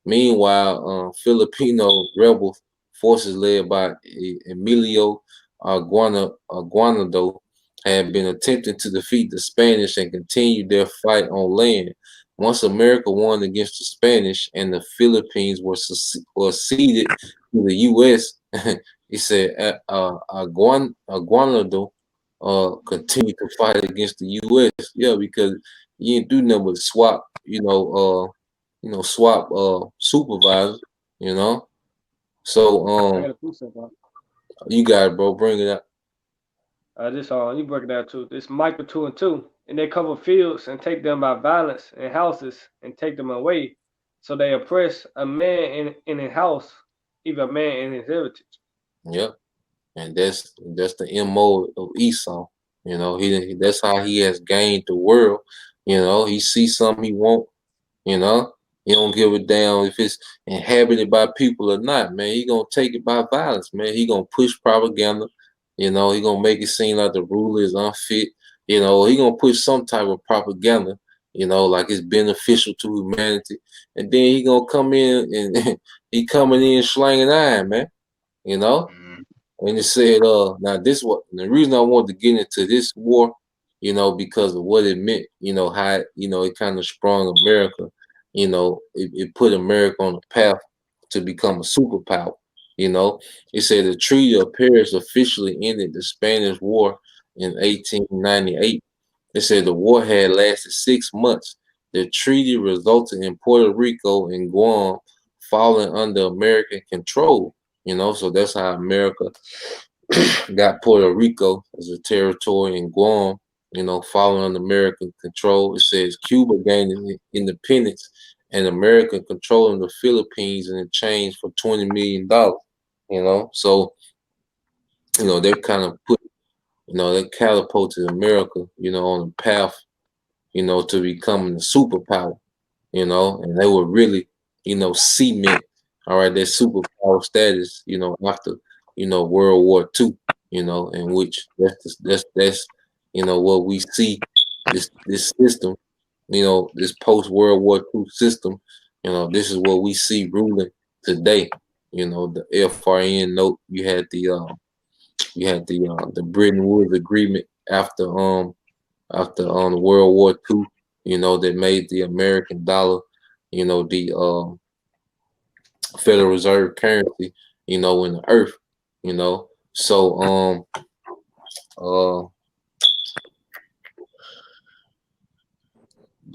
[SPEAKER 1] Meanwhile, Filipino rebel forces led by Emilio Aguinaldo had been attempting to defeat the Spanish and continued their fight on land. Once America won against the Spanish and the Philippines were ceded to the U.S., he said Aguinaldo continue to fight against the U.S. Yeah, because you didn't do nothing but swap, swap supervisors, So
[SPEAKER 2] I got a precept, bro.
[SPEAKER 1] you got it, bro. Bring it up.
[SPEAKER 2] This you break it down too. This Micah 2 and 2, and they cover fields and take them by violence, and houses and take them away. So they oppress a man in his house, even a man in his heritage.
[SPEAKER 1] Yep. And that's the MO of Esau. That's how he has gained the world. He sees something he won't, he don't give a damn if it's inhabited by people or not, man. He gonna take it by violence, man. He gonna push propaganda, he gonna make it seem like the ruler is unfit, he gonna push some type of propaganda, like it's beneficial to humanity. And then he gonna come in and he coming in slanging iron, man, And it said, now this what the reason I wanted to get into this war, because of what it meant, how it kind of sprung America, it put America on the path to become a superpower. It said the Treaty of Paris officially ended the Spanish War in 1898. It said the war had lasted 6 months. The treaty resulted in Puerto Rico and Guam falling under American control. So that's how America got Puerto Rico as a territory and Guam, falling under American control. It says Cuba gained independence and America controlling the Philippines in exchange for $20 million. So they're kind of put, they catapulted America, on the path, to becoming a superpower, and they were really, cement, all right, their superpower status, after, World War II, in which that's what we see, this system, this post World War II system, this is what we see ruling today. The FRN note, you had the Bretton Woods Agreement after the World War II, that made the American dollar, the Federal Reserve currency, in the earth,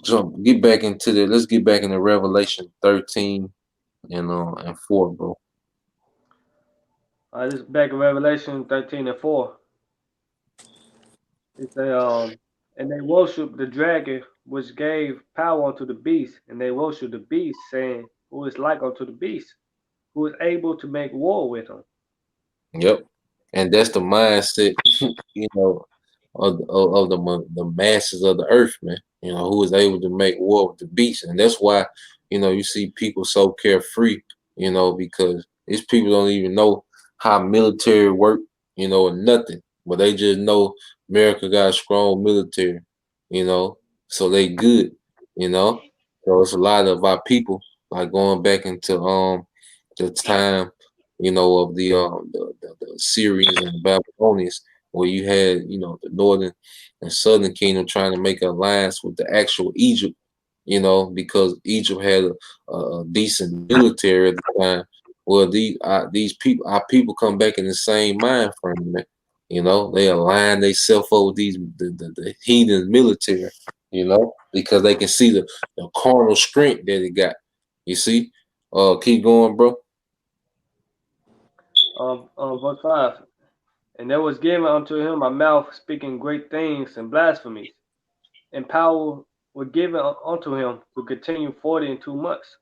[SPEAKER 1] So get back into let's get back into Revelation 13 and 4, bro.
[SPEAKER 2] This is back in Revelation 13 and 4. It say, and they worship the dragon, which gave power unto the beast, and they worshiped the beast, saying, "Who is like unto the beast? Who is able to make war with him?"
[SPEAKER 1] Yep. And that's the mindset, you know, of the masses of the earth, man. You know, who is able to make war with the beast, and that's why, you know, you see people so carefree, you know, because these people don't even know how military work, you know, or nothing, but they just know America got a strong military, you know, so they good, you know. So it's a lot of our people like going back into the time, you know, of the Syrians and Babylonians, where you had, you know, the northern and southern kingdom trying to make an alliance with the actual Egypt, you know, because Egypt had a decent military at the time. Well, these people, our people, come back in the same mind frame, man. You know, they align themselves up with the heathen military, you know, because they can see the carnal strength that it got. You see, keep going, bro.
[SPEAKER 2] Verse 5. And there was given unto him a mouth speaking great things and blasphemies, and power were given unto him to continue 40 and 2 months.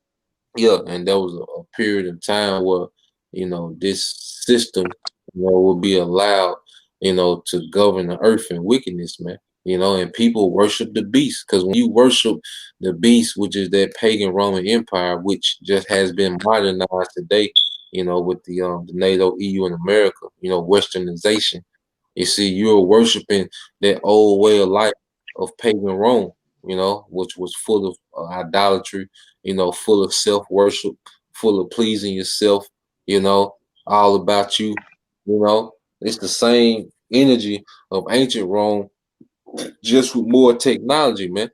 [SPEAKER 1] Yeah, and there was a period of time where, you know, this system, you know, will be allowed, you know, to govern the earth in wickedness, man. You know, and people worship the beast, because when you worship the beast, which is that pagan Roman Empire, which just has been modernized today, you know, with the NATO, EU, and America, you know, Westernization. You see, you're worshiping that old way of life of pagan Rome, you know, which was full of idolatry, you know, full of self worship, full of pleasing yourself, you know, all about you, you know. It's the same energy of ancient Rome, just with more technology, man,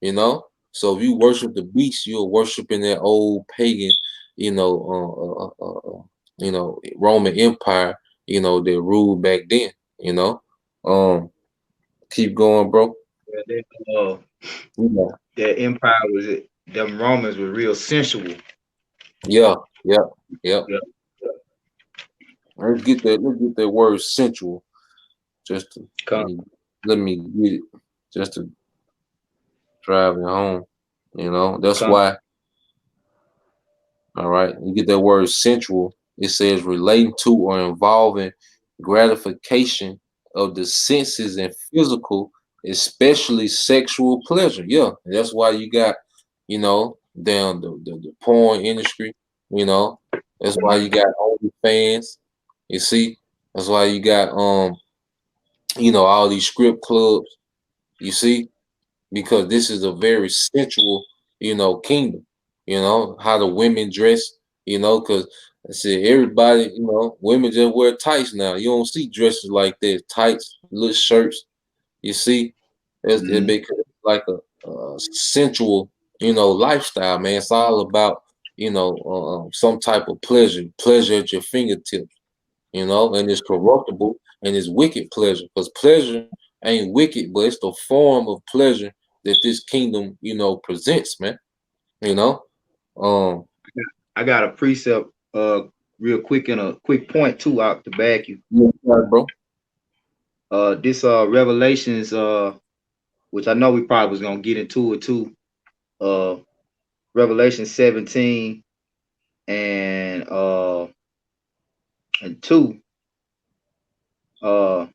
[SPEAKER 1] you know. So if you worship the beast, you're worshiping that old pagan, you know, you know, Roman Empire, you know, that ruled back then, you know. Um, keep going, bro.
[SPEAKER 3] Yeah,
[SPEAKER 1] Yeah,
[SPEAKER 3] that empire was it. Them Romans were real sensual.
[SPEAKER 1] yeah, yeah, yeah.
[SPEAKER 3] Yeah.
[SPEAKER 1] Let's get that word sensual. Just to
[SPEAKER 3] Come,
[SPEAKER 1] let me get it. Just to drive it home. You know, that's
[SPEAKER 3] come.
[SPEAKER 1] why. All right, you get that word sensual. It says relating to or involving gratification of the senses and physical, especially sexual pleasure. Yeah, that's why you got, you know, down the porn industry. You know, that's why you got OnlyFans. You see, that's why you got you know, all these strip clubs. You see, because this is a very sensual, you know, kingdom. You know how the women dress. You know, because I said everybody, you know, women just wear tights now. You don't see dresses like this, tights, little shirts. You see, it
[SPEAKER 3] Mhm.
[SPEAKER 1] because like a sensual, you know, lifestyle, man. It's all about, you know, some type of pleasure at your fingertips, you know, and it's corruptible and it's wicked pleasure, because pleasure ain't wicked, but it's the form of pleasure that this kingdom, you know, presents, man. You know, um,
[SPEAKER 3] I got a precept real quick and a quick point too out to back you.
[SPEAKER 1] yeah, right, bro.
[SPEAKER 3] This Revelations which I know we probably was gonna get into it too. Uh Revelation 17 and 2 uh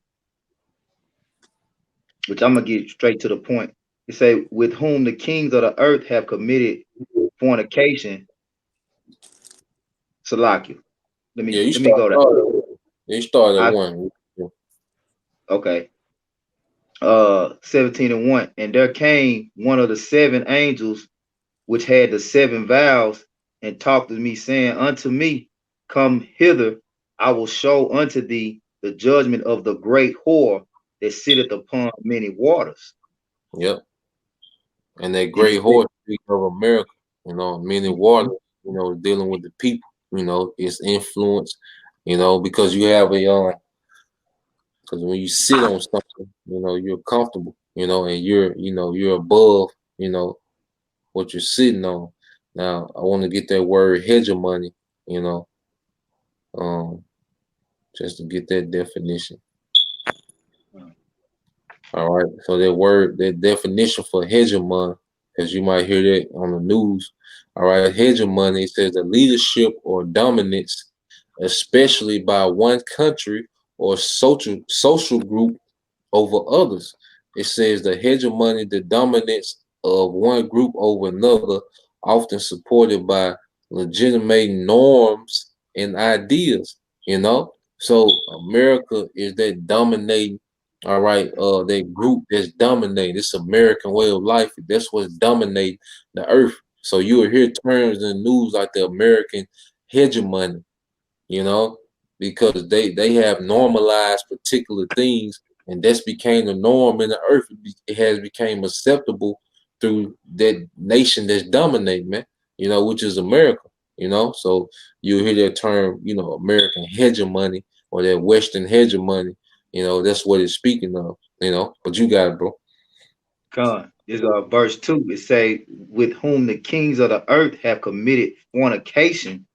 [SPEAKER 3] which I'm gonna get straight to the point. It say, with whom the kings of the earth have committed fornication. Salakia. Let
[SPEAKER 1] Yeah,
[SPEAKER 3] me let me go there.
[SPEAKER 1] you started at
[SPEAKER 3] I
[SPEAKER 1] one.
[SPEAKER 3] okay. 17 and 1. And there came one of the seven angels which had the seven vials, and talked with me, saying unto me, come hither, I will show unto thee the judgment of the great whore that sitteth upon many waters.
[SPEAKER 1] Yep, and that
[SPEAKER 3] And
[SPEAKER 1] great horse speak of America, you know, meaning water, you know, dealing with the people, you know, its influence, you know, because you have because when you sit on something, you know, you're comfortable, you know, and you know, you're above, you know, what you're sitting on. Now, I want to get that word hegemony, you know, um, just to get that definition. All right. So that word, that definition for hegemon, as you might hear that on the news. All right. Hegemony, it says the leadership or dominance, especially by one country or social group over others. It says the hegemony, the dominance of one group over another, often supported by legitimate norms and ideas. You know, so America is that dominating. All right, that group that's dominating this American way of life. That's what's dominating the earth. So you will hear terms in the news like the American hegemony, you know, because they have normalized particular things, and that's became the norm in the earth. It has become acceptable through that nation that's dominating, man. You know, which is America. You know, so you hear that term, you know, American hegemony or that Western hegemony. You know, that's what it's speaking of. You know, but you got it, bro.
[SPEAKER 3] Con is verse 2. It say, with whom the kings of the earth have committed fornication.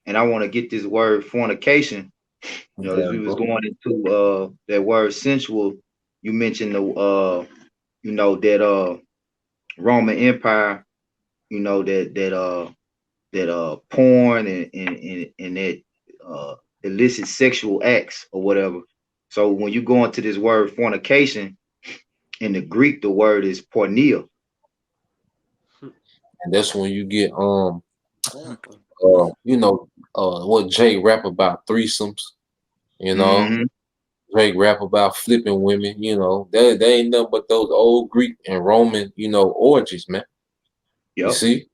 [SPEAKER 3] And I want to get this word fornication.
[SPEAKER 1] You
[SPEAKER 3] As
[SPEAKER 1] got
[SPEAKER 3] we
[SPEAKER 1] it,
[SPEAKER 3] was
[SPEAKER 1] bro.
[SPEAKER 3] going into that word sensual, you mentioned the that Roman Empire, that porn and that illicit sexual acts or whatever. So when you go into this word fornication, in the Greek, the word is porneia.
[SPEAKER 1] And that's when you get what Jay rap about threesomes, you know.
[SPEAKER 3] Mm-hmm.
[SPEAKER 1] Drake rap about flipping women, you know. They ain't nothing but those old Greek and Roman, you know, orgies, man. You
[SPEAKER 3] Yep.
[SPEAKER 1] see?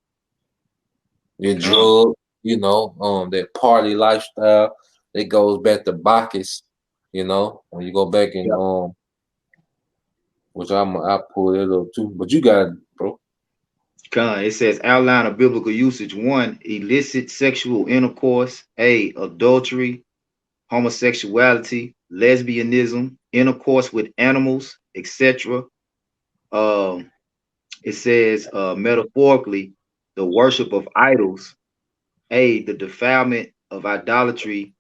[SPEAKER 1] The
[SPEAKER 3] Con.
[SPEAKER 1] drug, you know, that party lifestyle that goes back to Bacchus, you know, when you go back and
[SPEAKER 3] Yep.
[SPEAKER 1] which I pull it up too. But you got it, bro.
[SPEAKER 3] Con. It says outline of biblical usage: 1, illicit sexual intercourse; adultery, homosexuality, lesbianism, intercourse with animals, etc. It says metaphorically, the worship of idols; the defilement of idolatry,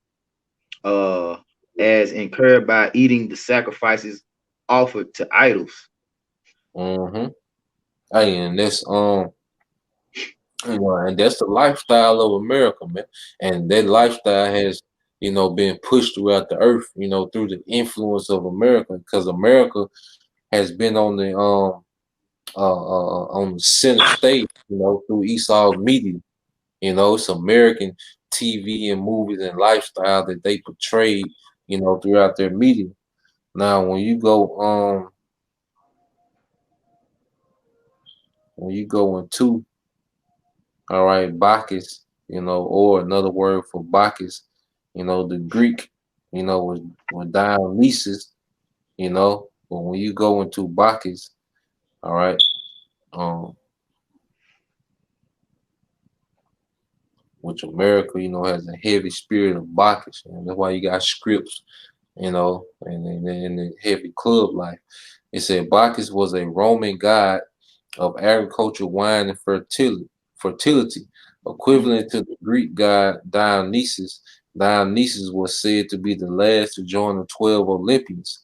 [SPEAKER 3] as incurred by eating the sacrifices offered to idols.
[SPEAKER 1] Mm-hmm. Hey, and that's you know, and that's the lifestyle of America, man. And that lifestyle has, you know, been pushed throughout the earth, you know, through the influence of America, because America has been on the center stage, you know, through Esau's media. You know, it's American TV and movies and lifestyle that they portray, you know, throughout their media. Now, when you go into, all right, Bacchus, you know, or another word for Bacchus, you know, the Greek, you know, was Dionysus, you know, but when you go into Bacchus, all right, um, which America, you know, has a heavy spirit of Bacchus, and that's why you got scripts, you know, and the heavy club life. It said Bacchus was a Roman god of agriculture, wine, and fertility, equivalent to the Greek god Dionysus. Dionysus was said to be the last to join the 12 Olympians.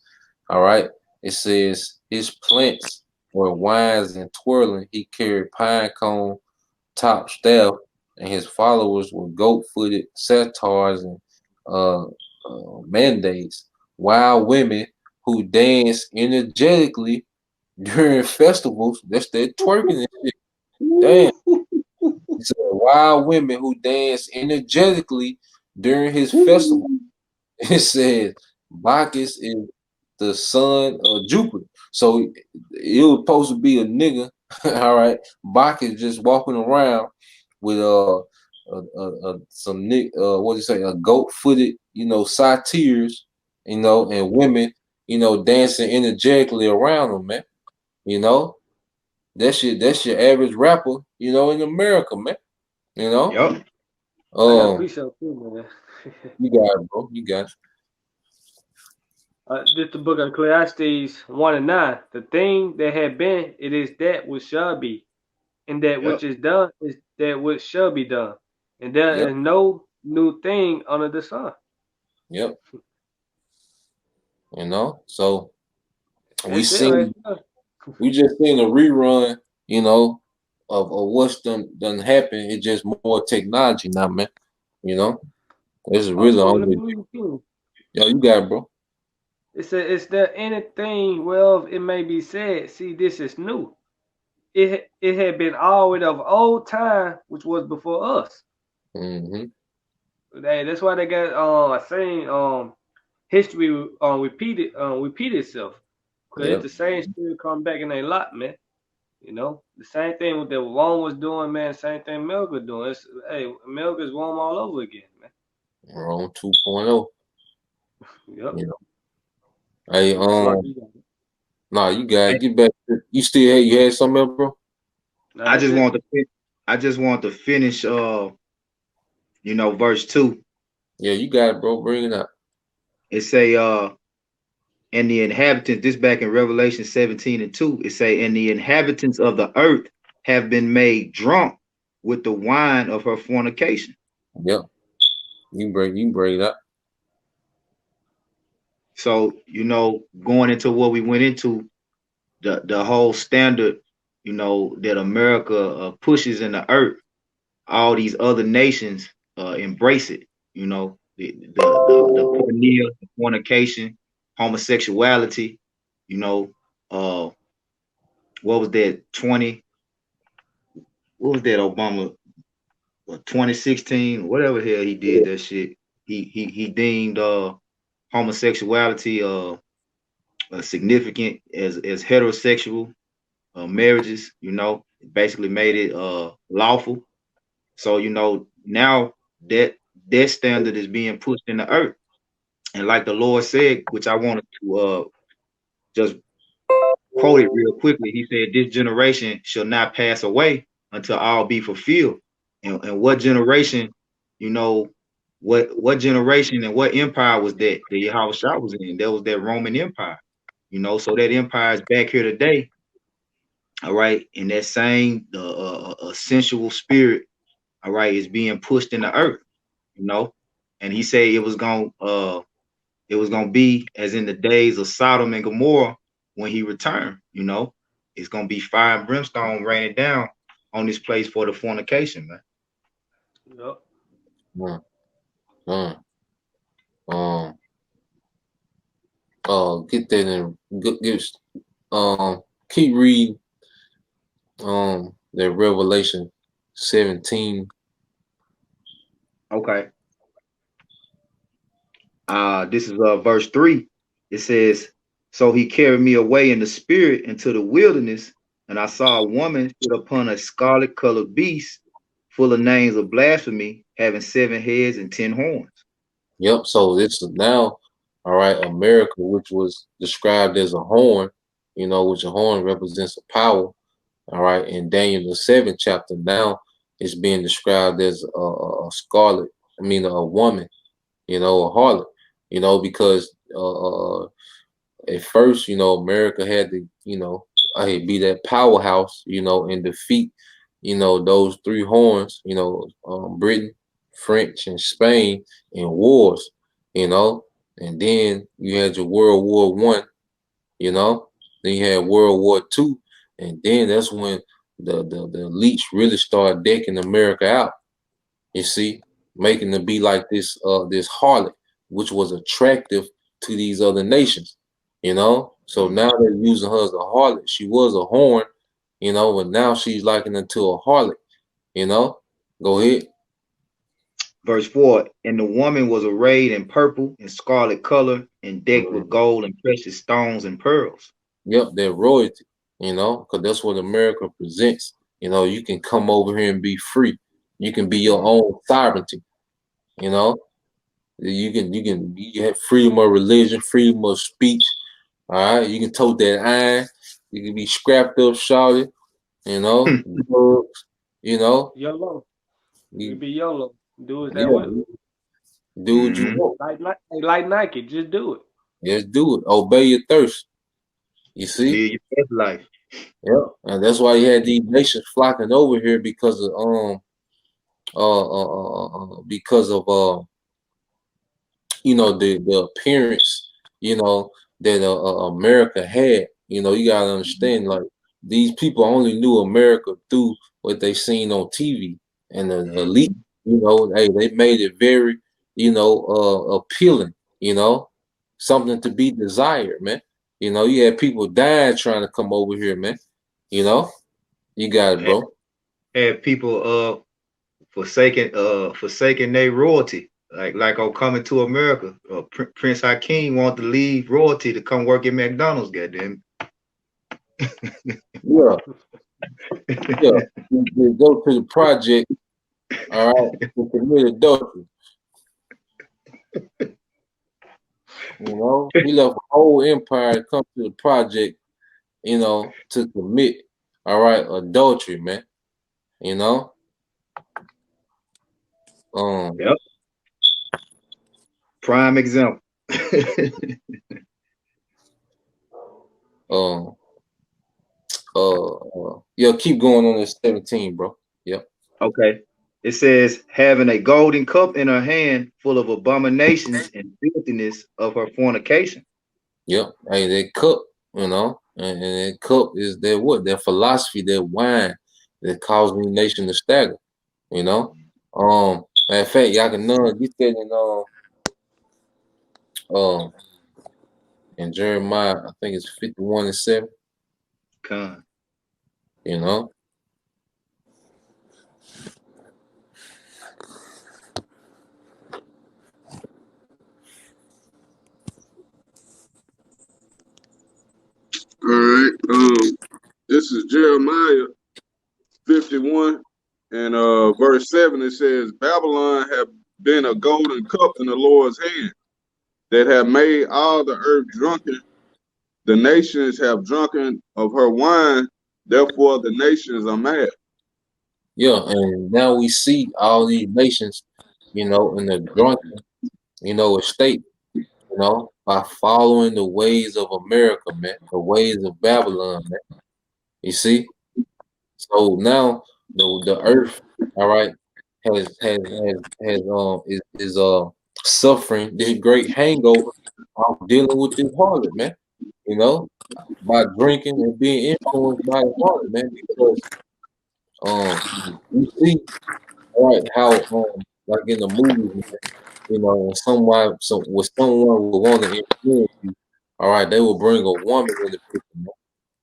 [SPEAKER 1] All right. It says his plants were wines and twirling. He carried pine cone top staff, and his followers were goat-footed satyrs and uh, mandates, wild women who dance energetically during festivals. That's that twerking and shit. Damn. He said wild women who dance energetically during his festival. It says Bacchus is the son of Jupiter. So it was supposed to be a nigga, all right. Bacchus just walking around with some what do you say, a goat footed, you know, satyrs, you know, and women, you know, dancing energetically around him, man. You know, that's your average rapper, you know, in America, man. You know,
[SPEAKER 3] Yep.
[SPEAKER 2] I got a
[SPEAKER 1] um,
[SPEAKER 2] precept too, man.
[SPEAKER 1] you got it, bro. You got it.
[SPEAKER 2] This the book of Ecclesiastes 1 and 9. The thing that had been, it is that which shall be, and that
[SPEAKER 3] Yep.
[SPEAKER 2] which is done is that which shall be done. And there
[SPEAKER 1] Yep,
[SPEAKER 2] is no new thing under the sun.
[SPEAKER 1] yep. You know, so We
[SPEAKER 2] That's it right
[SPEAKER 1] seen
[SPEAKER 2] there.
[SPEAKER 1] we just seen a rerun, you know, of what's done happened. It's just more technology now, man. You know, this is really
[SPEAKER 2] Also, let me
[SPEAKER 1] only.
[SPEAKER 2] read it too.
[SPEAKER 1] Yo, you got it, bro.
[SPEAKER 2] It said, "Is there anything whereof it may be said, see, this is new? It had been always of old time, which was before us."
[SPEAKER 1] Mm-hmm.
[SPEAKER 2] That's why they got a saying, history repeat itself. Cause it's
[SPEAKER 1] Yep.
[SPEAKER 2] the same story come back in a lot, man. You know, the same thing with that Rome was doing, man. Same thing America doing. America's Rome all over again, man.
[SPEAKER 1] We're on 2.0.
[SPEAKER 2] Yep.
[SPEAKER 1] You know. Hey,
[SPEAKER 2] Like you got it.
[SPEAKER 1] nah, you got
[SPEAKER 3] Hey,
[SPEAKER 1] it. Get back. You had something else, bro?
[SPEAKER 2] Now
[SPEAKER 3] I
[SPEAKER 2] that's
[SPEAKER 3] just
[SPEAKER 2] it.
[SPEAKER 3] want to I just want to finish verse 2.
[SPEAKER 1] Yeah, you got it, bro. Bring it up.
[SPEAKER 3] It say and the inhabitants, this back in Revelation 17:2, it say, and the inhabitants of the earth have been made drunk with the wine of her fornication.
[SPEAKER 1] Yep. You bring it up.
[SPEAKER 3] So, going into what we went into, the whole standard, that America pushes in the earth, all these other nations embrace it. The porneia, the fornication, homosexuality. Uh, what was that? What was that? Obama, 2016, whatever hell he did that shit. He deemed homosexuality significant as heterosexual marriages. Basically made it lawful. So now that standard is being pushed in the earth, and like the Lord said, which I wanted to just quote it real quickly. He said, "This generation shall not pass away until all be fulfilled." And what generation, what generation and what empire was that Yahweh Shah was in? That was that Roman Empire. So that empire is back here today. All right, and that same sensual spirit, all right, is being pushed in the earth. And he said it was gonna be as in the days of Sodom and Gomorrah when he returned. It's gonna be fire and brimstone raining down on this place for the fornication, man.
[SPEAKER 2] Yep.
[SPEAKER 1] Mm, mm. Get that in. Keep reading. That Revelation 17.
[SPEAKER 3] Okay. This is verse 3. It says, "So he carried me away in the spirit into the wilderness, and I saw a woman sit upon a scarlet colored beast, full of names of blasphemy, having 7 heads and 10 horns."
[SPEAKER 1] Yep. So this is now, all right, America, which was described as a horn, which a horn represents a power. All right. In Daniel the 7th chapter, now it's being described as a scarlet. A woman, a harlot. Because at first, America had to, be that powerhouse, and defeat, those 3 horns, Britain, French, and Spain in wars, and then you had your World War I, then you had World War II, and then that's when the elites really started decking America out. You see, making them be like this harlot, which was attractive to these other nations. So now they're using her as a harlot. She was a horn, but now she's likened into a harlot. Go ahead.
[SPEAKER 3] Verse 4, "And the woman was arrayed in purple and scarlet color, and decked with gold and precious stones and pearls."
[SPEAKER 1] Yep, they're royalty, because that's what America presents. You can come over here and be free. You can be your own sovereignty. You know, you have freedom of religion, freedom of speech. All right, you can tote that iron. You can be scrapped up, shouted. Drugs,
[SPEAKER 2] YOLO. You
[SPEAKER 1] you,
[SPEAKER 2] be YOLO. Do it that
[SPEAKER 1] yeah,
[SPEAKER 2] way.
[SPEAKER 1] do what you want.
[SPEAKER 2] Like Nike, just do it.
[SPEAKER 1] Just do it. Obey your thirst. You see?
[SPEAKER 3] Live your best life.
[SPEAKER 1] Yeah, and that's why you had these nations flocking over here because of the appearance that America had, You know, you gotta understand, like these people only knew America through what they seen on TV, and the elite, you know, hey, they made it very, you know, appealing. You know, something to be desired, man. You know, you had people dying trying to come over here, man. You know, you got it, bro.
[SPEAKER 3] Had people forsaking their royalty, like on Coming to America. Prince Hakeem wanted to leave royalty to come work at McDonald's. Goddamn.
[SPEAKER 1] Yeah, yeah. You go to the project, all right, to commit adultery. You know, he left a whole empire to come to the project, you know, to commit, all right, adultery, man. You know,
[SPEAKER 3] Yep. Prime example.
[SPEAKER 1] Yeah, keep going on this 17, bro. Yep.
[SPEAKER 3] Okay. It says, having a golden cup in her hand full of abominations and filthiness of her fornication.
[SPEAKER 1] Yep. Hey, that cup, you know, and that cup is their what? Their philosophy, their wine that caused the nation to stagger, you know. Matter of fact, y'all can get that in Jeremiah, I think it's 51:7,
[SPEAKER 3] Con.
[SPEAKER 1] you know.
[SPEAKER 4] All right. This is Jeremiah 51 and verse 7. It says, Babylon have been a golden cup in the Lord's hand that have made all the earth drunken. The nations have drunken of her wine, therefore the nations are mad.
[SPEAKER 1] Yeah, and now we see all these nations, you know, in the drunken, you know, state, you know, by following the ways of America, man, the ways of Babylon, man. You see? So now the earth, all right, is suffering this great hangover of dealing with this harlot, man. You know, by drinking and being influenced by the harlot, man, because you see, all right, how like in the movies, man, you know, when someone would want to influence you, all right, they will bring a woman in the picture, man,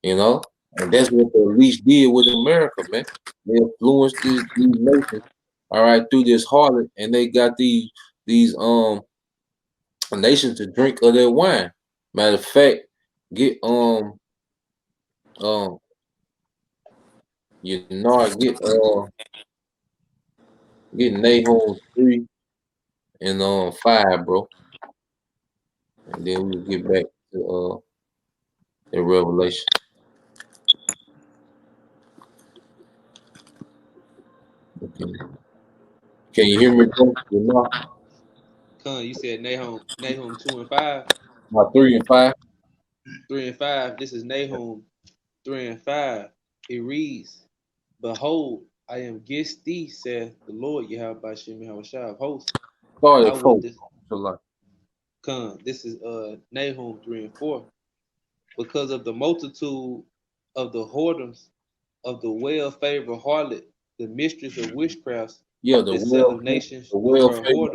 [SPEAKER 1] you know, and that's what the elites did with America, man. They influenced these nations, all right, through this harlot, and they got these nations to drink of their wine. Matter of fact, get you know, I get Nahum 3 and 5, bro, and then we'll get back to the Revelation. Okay. Can you hear me, bro? You know,
[SPEAKER 6] Con, you said Nahum 2 and 5,
[SPEAKER 1] my 3 and 5.
[SPEAKER 6] 3 and 5. This is Nahum 3 and 5. It reads, Behold, I am against thee, saith the Lord Yahweh Bashem Yahushua of hosts.
[SPEAKER 1] Sorry,
[SPEAKER 6] I will
[SPEAKER 1] Con.
[SPEAKER 6] This is Nahum 3 and 4. Because of the multitude of the whoredoms of the well-favored harlot, the mistress of witchcrafts,
[SPEAKER 1] Yeah,
[SPEAKER 6] the sell of nations,
[SPEAKER 1] the well-favored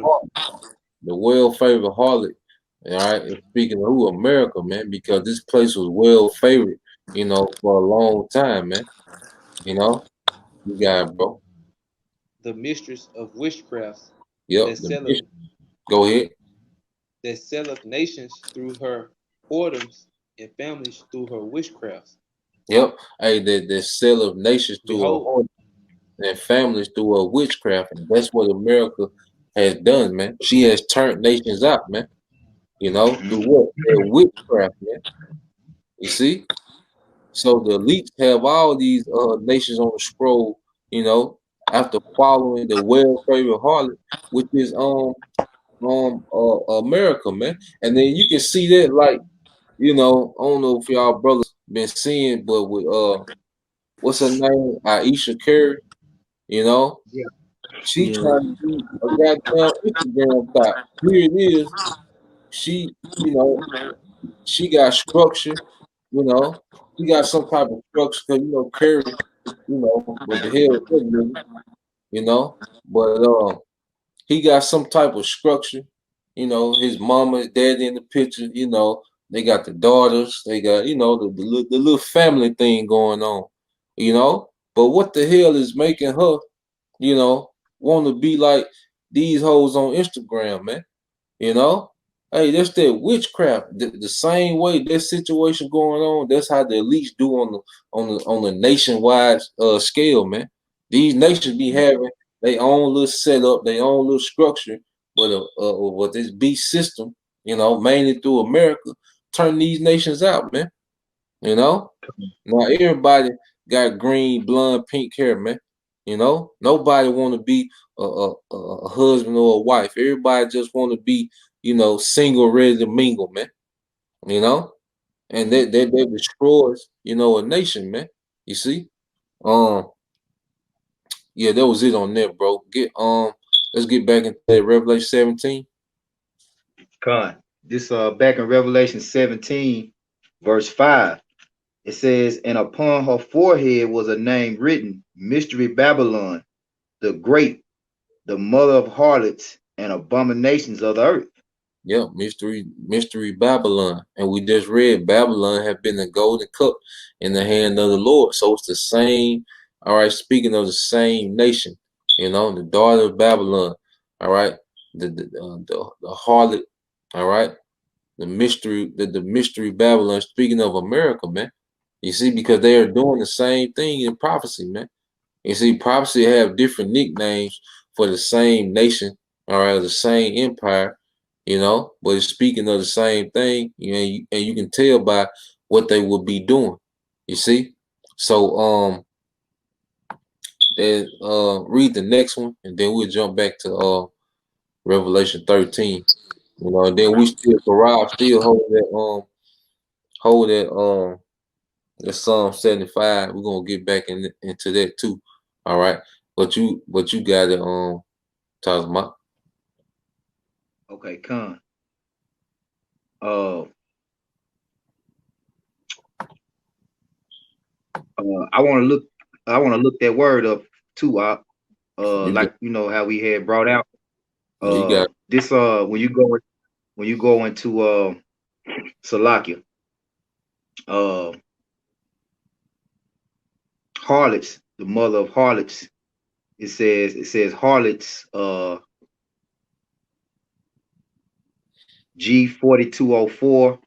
[SPEAKER 1] harlot. All right, and speaking of who, America, man, because this place was well favored, you know, for a long time, man. You know, you got it, bro.
[SPEAKER 6] The mistress of witchcrafts,
[SPEAKER 1] Yep. Go ahead.
[SPEAKER 6] That selleth nations through her whoredoms and families through her witchcrafts.
[SPEAKER 1] Yep. Hey, the sell of nations through her whoredoms and families through her witchcraft, and that's what America has done, man. She has turned nations out, man. You know, through what? Their witchcraft, man. You see? So the elites have all these nations on the scroll, you know, after following the well-favored harlot, which is America, man. And then you can see that, like, you know, I don't know if y'all brothers been seeing, but with what's her name? Aisha Curry, you know?
[SPEAKER 3] Yeah.
[SPEAKER 1] She trying to be a goddamn Instagram thought. Here it is. She, you know, she got structure, you know, he got some type of structure, cause you know, Curry, you know, what the hell is that nigga, you know, but he got some type of structure, you know, his mama, his daddy in the picture, you know, they got the daughters, they got, you know, the little family thing going on, you know, but what the hell is making her, you know, want to be like these hoes on Instagram, man? You know, hey, that's that witchcraft. The same way that situation going on, that's how the elites do on the nationwide scale, man. These nations be having their own little setup, their own little structure, but with this beast system, you know, mainly through America, turn these nations out, man. You know, now everybody got green, blonde, pink hair, man. You know, nobody want to be a husband or a wife. Everybody just want to be, you know, single, ready to mingle, man. You know, and that destroys, you know, a nation, man. You see, um, yeah, that was it on that, bro. Let's get back into that Revelation 17.
[SPEAKER 3] Con. This back in Revelation 17, verse 5. It says, and upon her forehead was a name written, Mystery Babylon, the Great, the mother of harlots and abominations of the earth.
[SPEAKER 1] Yeah, mystery Babylon. And we just read Babylon had been a golden cup in the hand of the Lord. So it's the same, all right, speaking of the same nation, you know, the daughter of Babylon, all right, the harlot, all right, the mystery Babylon, speaking of America, man. You see, because they are doing the same thing in prophecy, man. You see, prophecy have different nicknames for the same nation, all right, the same empire, you know, but it's speaking of the same thing, you know, and you can tell by what they will be doing. You see, so then read the next one, and then we'll jump back to Revelation 13. You know, and then we still Rob still hold that the Psalm 75. We're gonna get back into that too. All right, but you got it talk about.
[SPEAKER 3] Okay, con. I want to look that word up too.
[SPEAKER 1] You got,
[SPEAKER 3] Like you know how we had brought out
[SPEAKER 1] yeah, you got.
[SPEAKER 3] this when you go into Salakia, uh harlots, the mother of harlots. It says harlots G4204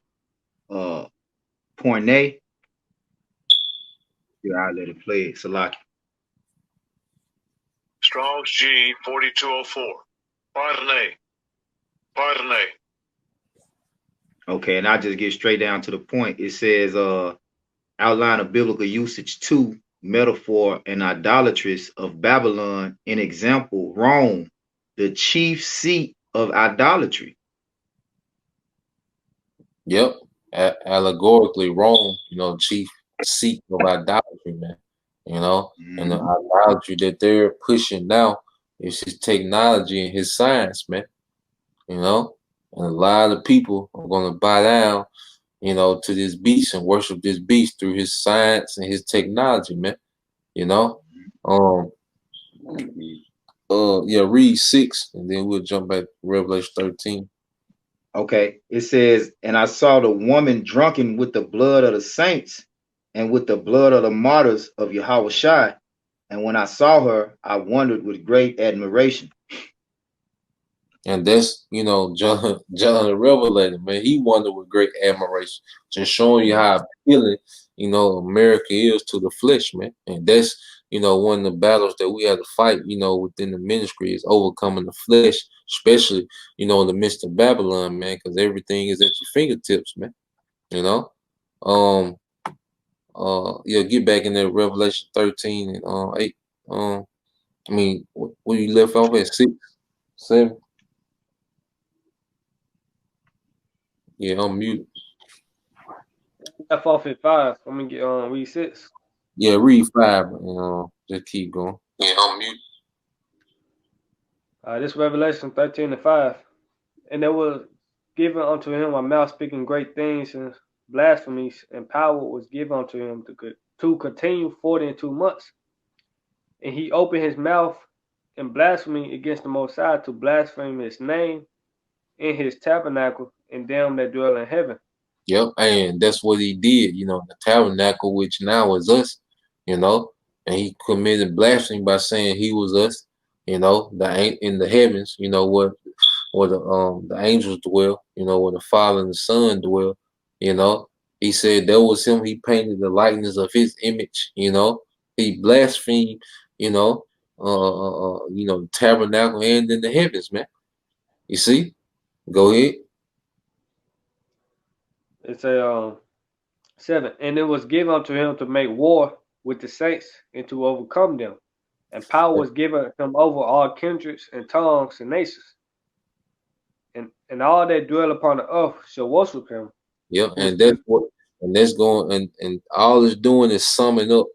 [SPEAKER 3] point A. Yeah, I'll let it play it, Salaki.
[SPEAKER 7] Strong's G4204. Pardon.
[SPEAKER 3] Okay, and I just get straight down to the point. It says outline of biblical usage 2, metaphor and idolatrous of Babylon, an example, Rome, the chief seat of idolatry.
[SPEAKER 1] Yep, allegorically Rome, you know, chief seat of idolatry, man. You know, and the idolatry that they're pushing now is his technology and his science, man. You know, and a lot of people are gonna bow down, you know, to this beast and worship this beast through his science and his technology, man. You know, um, yeah, read 6, and then we'll jump back to Revelation 13.
[SPEAKER 3] Okay, it says, and I saw the woman drunken with the blood of the saints and with the blood of the martyrs of Yahushua. And when I saw her, I wondered with great admiration.
[SPEAKER 1] And that's, you know, John the Revelator, man. He wondered with great admiration, just showing you how appealing, you know, America is to the flesh, man. And that's, you know, one of the battles that we have to fight, you know, within the ministry is overcoming the flesh, especially, you know, in the midst of Babylon, man, because everything is at your fingertips, man. You know, yeah, get back in there, Revelation 13 and 8. I mean, where you left off at 6, 7. Yeah, I'm mute.
[SPEAKER 2] Left off at 5. I'm gonna get read 6.
[SPEAKER 1] Yeah, read 5. Just keep going.
[SPEAKER 7] Yeah, I'm mute.
[SPEAKER 2] This Revelation 13 and 5. And there was given unto him a mouth speaking great things and blasphemies, and power was given unto him to continue 42 months. And he opened his mouth in blasphemy against the Most High to blaspheme his name in his tabernacle and them that dwell in heaven.
[SPEAKER 1] Yep, and that's what he did, the tabernacle, which now is us, and he committed blasphemy by saying he was us, in the heavens, where the angels dwell, where the Father and the Son dwell, he said that was him. He painted the likeness of his image, he blasphemed, the tabernacle and in the heavens, man. You see, go ahead.
[SPEAKER 2] It's a 7. And it was given unto him to make war with the saints and to overcome them. And power was given him over all kindreds and tongues and nations. And all that dwell upon the earth shall worship him.
[SPEAKER 1] Yeah, and that's going and all it's doing is summing up,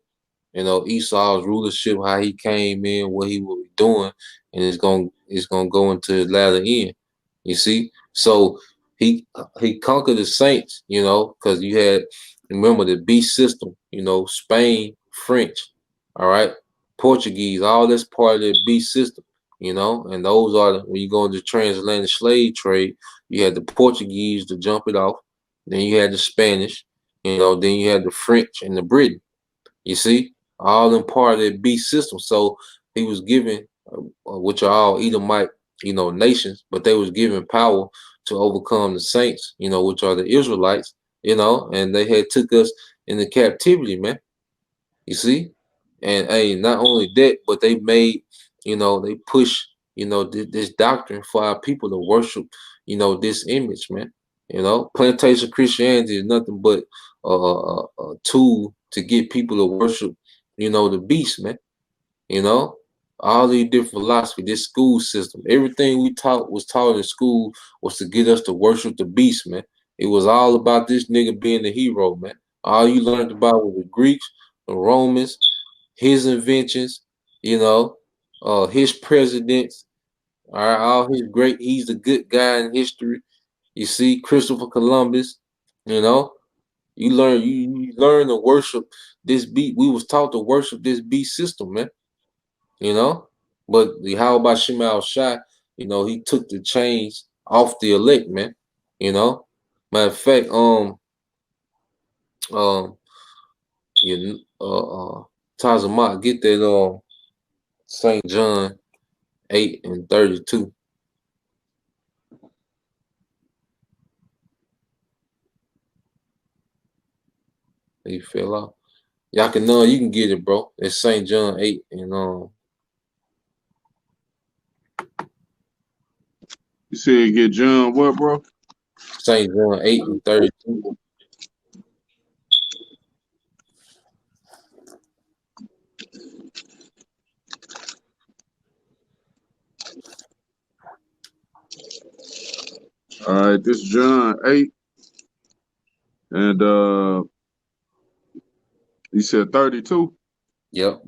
[SPEAKER 1] Esau's rulership, how he came in, what he will be doing, and it's gonna go into his latter end. You see, so he conquered the saints, because you had, remember, the beast system, Spain, French, all right, Portuguese, all that's part of the beast system, and those are when you go into transatlantic slave trade, you had the Portuguese to jump it off, then you had the Spanish, then you had the French and the Britain. You see, all in part of that beast system. So he was given, which are all Edomite, nations, but they was given power to overcome the saints, which are the Israelites, and they had took us into captivity, man. You see, and hey, not only that, but they made, they push, this doctrine for our people to worship, this image, man. Plantation Christianity is nothing but a tool to get people to worship, the beast, man. All these different philosophy, this school system, everything we was taught in school was to get us to worship the beast, man. It was all about this nigga being the hero, man. All you learned about was the Greeks, the Romans, his inventions, his presidents, all his he's the good guy in history. You see, Christopher Columbus, you learn to worship this beast. We was taught to worship this beast system, man. But how about Shemal Shai? He took the chains off the elect, man. Matter of fact, Tazamat, get that St. John 8:32. He fell off. Y'all can know you can get it, bro. It's St. John 8 and
[SPEAKER 4] You said get John what, bro?
[SPEAKER 1] St. John 8:32.
[SPEAKER 4] All right, this is John 8. And you said 32?
[SPEAKER 1] Yep.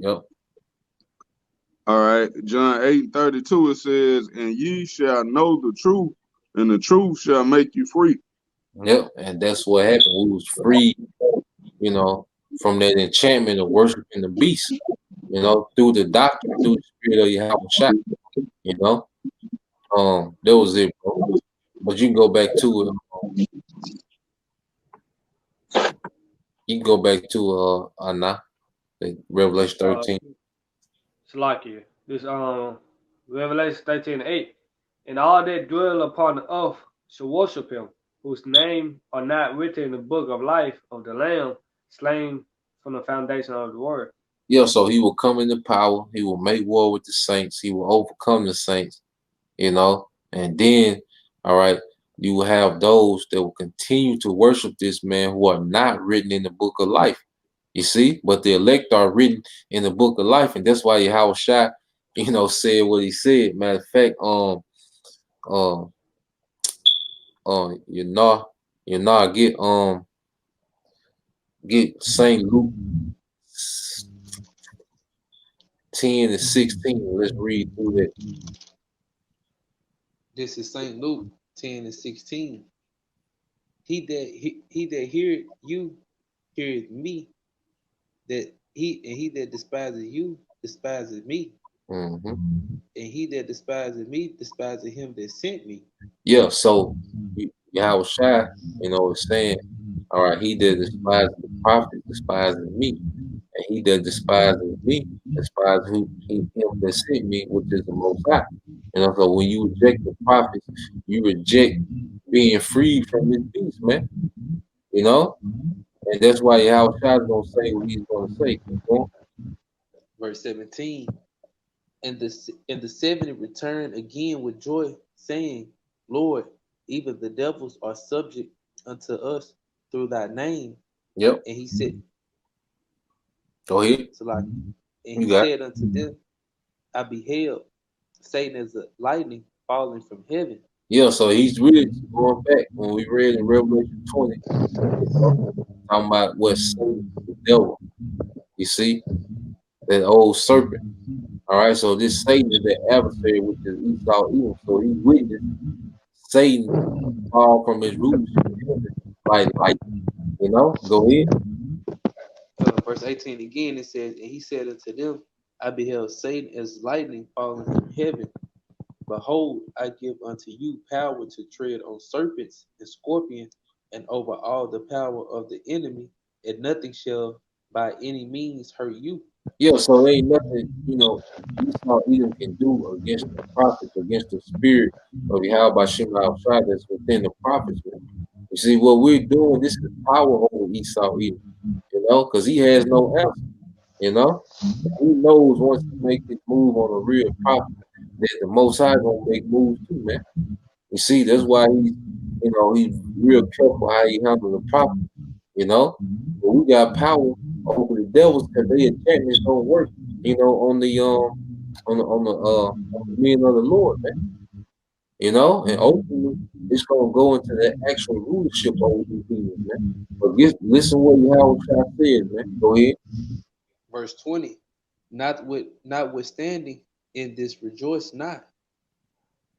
[SPEAKER 4] All right, John 8:32, it says, and ye shall know the truth, and the truth shall make you free.
[SPEAKER 1] Yep, and that's what happened. We was free, from that enchantment of worshiping the beast, through the doctrine, through the spirit of Yahweh Shai, that was it, bro. But you can go back to it. You can go back to Anna, Revelation 13.
[SPEAKER 2] Salakia. This Revelation 13:8. And all that dwell upon the earth shall worship him, whose name are not written in the book of life of the Lamb slain from the foundation of the world.
[SPEAKER 1] Yeah, so he will come into power, he will make war with the saints, he will overcome the saints, and then, all right, you will have those that will continue to worship this man who are not written in the book of life. You see, but the elect are written in the book of life, and that's why Yahweh Shai, said what he said. Matter of fact, get St. Luke 10:16. Let's read through that.
[SPEAKER 6] This is St. Luke 10:16. he that heareth you heareth me. That he that despises you despises me,
[SPEAKER 1] Mm-hmm.
[SPEAKER 6] and he that despises me despises him that sent me.
[SPEAKER 1] Yeah, so Yahweh Shai, is saying, all right, he that despises the prophet despises me, and he that despises me despises him that sent me, which is the Most High. So when you reject the prophets, you reject being free from this beast, man. And that's why Yahweh Shai is gonna say what he's gonna say. Keep going.
[SPEAKER 6] Verse 17. And the 70 returned again with joy, saying, Lord, even the devils are subject unto us through thy name.
[SPEAKER 1] Yep.
[SPEAKER 6] And he said,
[SPEAKER 1] Go ahead.
[SPEAKER 6] so like, and
[SPEAKER 1] You
[SPEAKER 6] he
[SPEAKER 1] got it.
[SPEAKER 6] said unto them, I beheld Satan as a lightning falling from heaven.
[SPEAKER 1] Yeah, so he's really going back when we read in Revelation 20, talking about what Satan, the devil. You see, that old serpent. All right, so this Satan is the adversary, which is Esau Edom. So he witnessed Satan fall from his rulership like Go ahead.
[SPEAKER 6] Verse 18 again, it says, and he said unto them, I beheld Satan as lightning falling from heaven. Behold, I give unto you power to tread on serpents and scorpions, and over all the power of the enemy, and nothing shall by any means hurt you.
[SPEAKER 1] Yeah, so there ain't nothing, Esau Edom can do against the prophets, against the spirit of Yahweh Shema Shai that's within the prophets, man. You see, what we're doing, this is power over Esau Edom, because he has no answer, He knows once he makes his move on a real prophet, that the Most High gonna make moves too, man. You see, that's why he's real careful how he handles the prophet, But we got power over the devils because their enchantments don't work, on the men of the Lord, man. And ultimately it's gonna go into the actual rulership over these demons, man. But listen what Yahweh said, man. Go ahead.
[SPEAKER 6] Verse 20, notwithstanding in this rejoice not,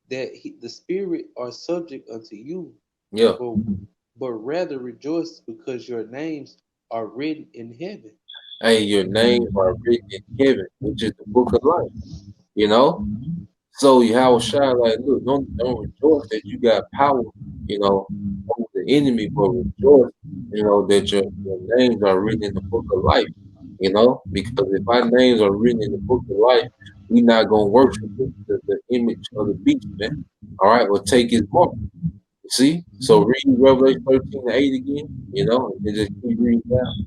[SPEAKER 6] that the spirit are subject unto you,
[SPEAKER 1] Yeah.
[SPEAKER 6] but rather rejoice because your names are written in heaven.
[SPEAKER 1] Hey, your names are written in heaven, which is the book of life, So Yahweh Shai, like, look, don't rejoice that you got power, over the enemy, but rejoice, that your names are written in the book of life, because if our names are written in the book of life, we're not gonna worship the image of the beast, man. All right, we'll take his mark. You see? So read Revelation 13:8 again, and just keep reading down.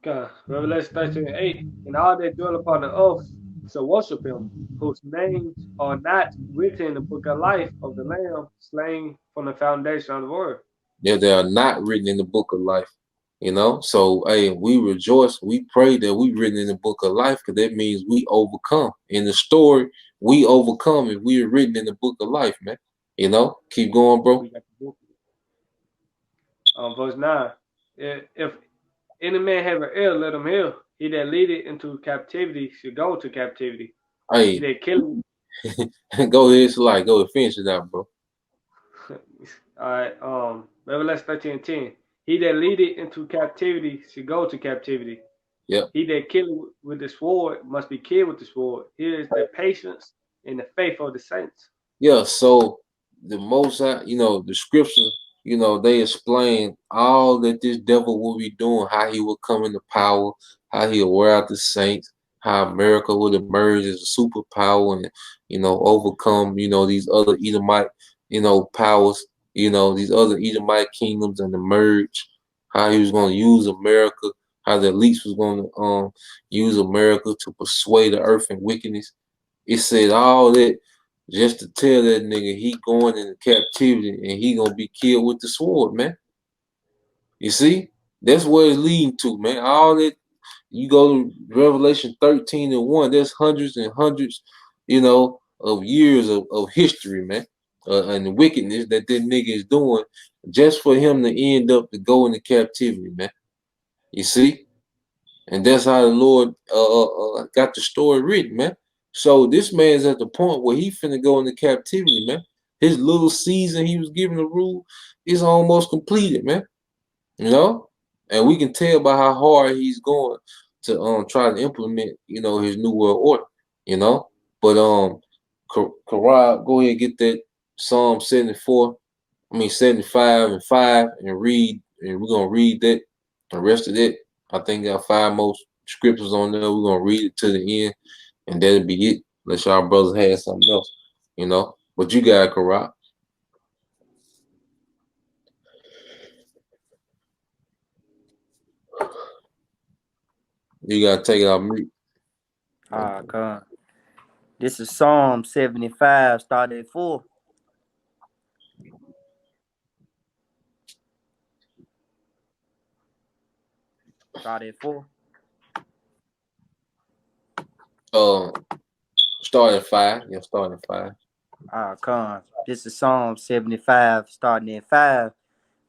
[SPEAKER 2] Okay. Revelation 13:8. And all that dwell upon the earth shall worship him, whose names are not written in the book of life of the Lamb slain from the foundation of the world.
[SPEAKER 1] Yeah, they are not written in the book of life. So hey, we rejoice, we pray that we written in the book of life, because that means we overcome. In the story, we overcome if we are written in the book of life, man. Keep going, bro.
[SPEAKER 2] Verse 9. If any man have an ear, let him hear. He that leadeth into captivity should go to captivity.
[SPEAKER 1] Hey,
[SPEAKER 2] He that killeth.
[SPEAKER 1] go ahead, Salai. Go ahead, finish it out, bro.
[SPEAKER 2] All right. Revelation 13:10. He that leadeth into captivity should go to captivity.
[SPEAKER 1] Yep.
[SPEAKER 2] He that killeth with the sword must be killed with the sword. Here is the patience and the faith of the saints.
[SPEAKER 1] Yeah, so the Most High, the scripture, they explain all that this devil will be doing, how he will come into power, how he'll wear out the saints, how America will emerge as a superpower and, overcome, these other Edomite, powers, these other Edomite kingdoms and emerge, how he was going to use America, how the elites was going to use America to persuade the earth in wickedness. It said all that just to tell that nigga he going into captivity and he gonna be killed with the sword, man. You see? That's where it's leading to, man. All that, you go to Revelation 13:1, there's hundreds and hundreds, of years of history, man. And the wickedness that nigga is doing just for him to end up to go into captivity, man. You see? And that's how the Lord got the story written, man. So this man's at the point where he finna go into captivity, man. his little season he was given the rule is almost completed, man. You know, and we can tell by how hard he's going to try to implement, you know, his new world order. You know, but Karab, go ahead and get that Psalm 75 and 5 and read, and we're gonna read that. The rest of it, I think got 5 more scriptures on there. We're gonna read it to the end, and that'll be it. Unless y'all brothers had something else, you know. But you got Karab. You gotta take it off mute.
[SPEAKER 5] God. This is Psalm 75, starting at 4. Start at 4.
[SPEAKER 1] Start at 5. Yeah, start at 5.
[SPEAKER 5] This is Psalm 75, starting at 5.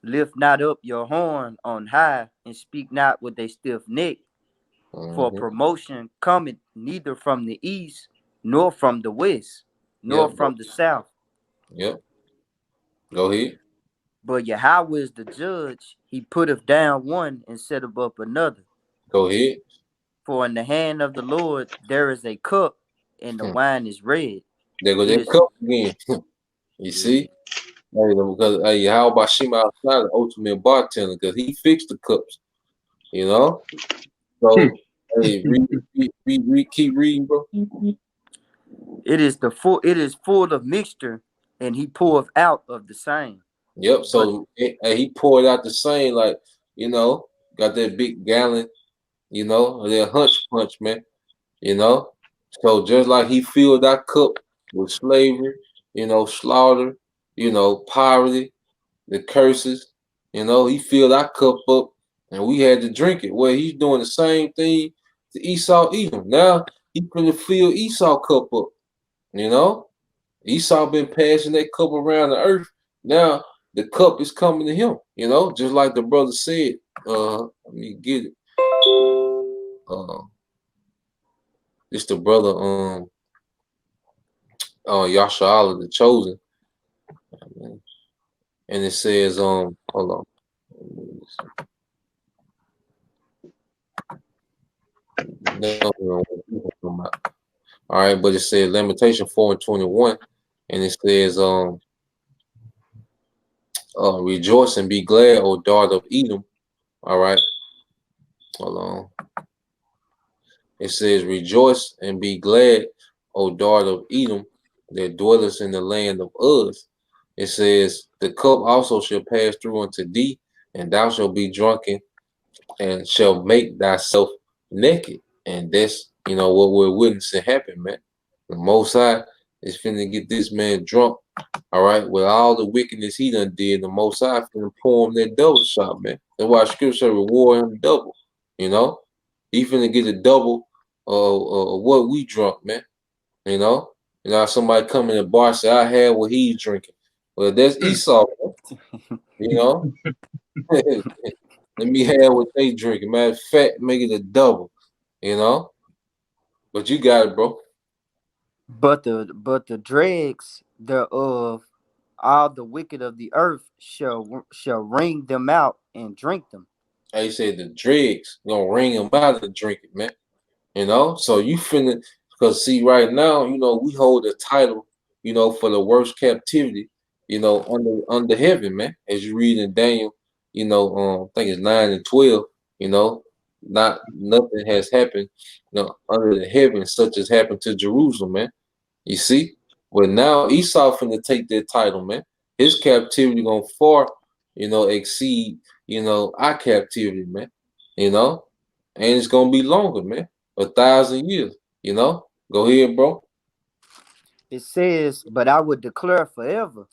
[SPEAKER 5] Lift not up your horn on high, and speak not with a stiff neck. For promotion cometh neither from the east, nor from the west, nor from the south.
[SPEAKER 1] Yep. Go ahead.
[SPEAKER 5] But Yahweh is the judge. He putteth down one and setteth up another.
[SPEAKER 1] Go ahead.
[SPEAKER 5] For in the hand of the Lord there is a cup, and the wine is red.
[SPEAKER 1] There go that cup again. You see? Because how about Shema outside the ultimate bartender? Because he fixed the cups. You know? So hey, keep reading, bro.
[SPEAKER 5] It is full of mixture, and he poureth out of the same.
[SPEAKER 1] Yep. So he poured out the same, like, you know, got that big gallon, you know, that hunch punch, man. You know? So just like he filled that cup with slavery, you know, slaughter, you know, poverty, the curses, you know, he filled our cup up and we had to drink it. Well, he's doing the same thing to Esau Edom. Now he finna fill Esau cup up. You know? Esau been passing that cup around the earth. Now the cup is coming to him, you know, just like the brother said. Let me get it. It's the brother Yasha'Allah, the chosen. And it says, hold on. No, all right, but it says Lamentation 4:21, and it says, rejoice and be glad, O daughter of Edom. All right, hold on. It says, rejoice and be glad, O daughter of Edom, that dwelleth in the land of Uz. It says, the cup also shall pass through unto thee, and thou shalt be drunken, and shall make thyself naked. And that's, you know, what we're witnessing happen, man. The Most High is finna get this man drunk, all right, with all the wickedness he done did. The Most High finna pour him that double shot, man. That's why Scripture reward him double, you know. He finna get a double of what we drunk, man. You know, somebody come in the bar say, I had what he's drinking. Well, that's Esau, man. You know. Let me have what they drinking. Matter of fact, make it a double, you know. But you got it, bro.
[SPEAKER 5] But the dregs thereof, all the wicked of the earth shall wring them out and drink them.
[SPEAKER 1] I said the dregs gonna wring them out and drink it, man. You know, so you finna, because see, right now, you know, we hold the title, you know, for the worst captivity, you know, under heaven, man. As you read in Daniel, you know, I think it's 9 and 12, you know, nothing has happened, you know, under the heaven such as happened to Jerusalem, man. You see? But now Esau finna take that title, man. His captivity gonna far, you know, exceed, you know, our captivity, man. You know? And it's gonna be longer, man. 1,000 years, you know? Go ahead, bro.
[SPEAKER 5] It says, but I would declare forever,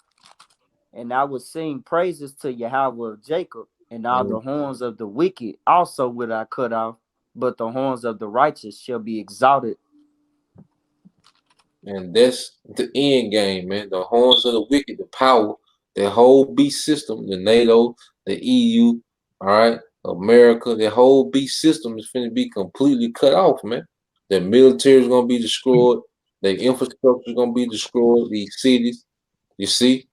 [SPEAKER 5] and I would sing praises to Yahweh of Jacob, and all the horns of the wicked also would I cut off, but the horns of the righteous shall be exalted.
[SPEAKER 1] And that's the end game, man. The horns of the wicked, the power, the whole beast system, the NATO, the EU, all right, America, the whole beast system is finna be completely cut off, man. The military is gonna be destroyed, the infrastructure is gonna be destroyed, these cities, You see,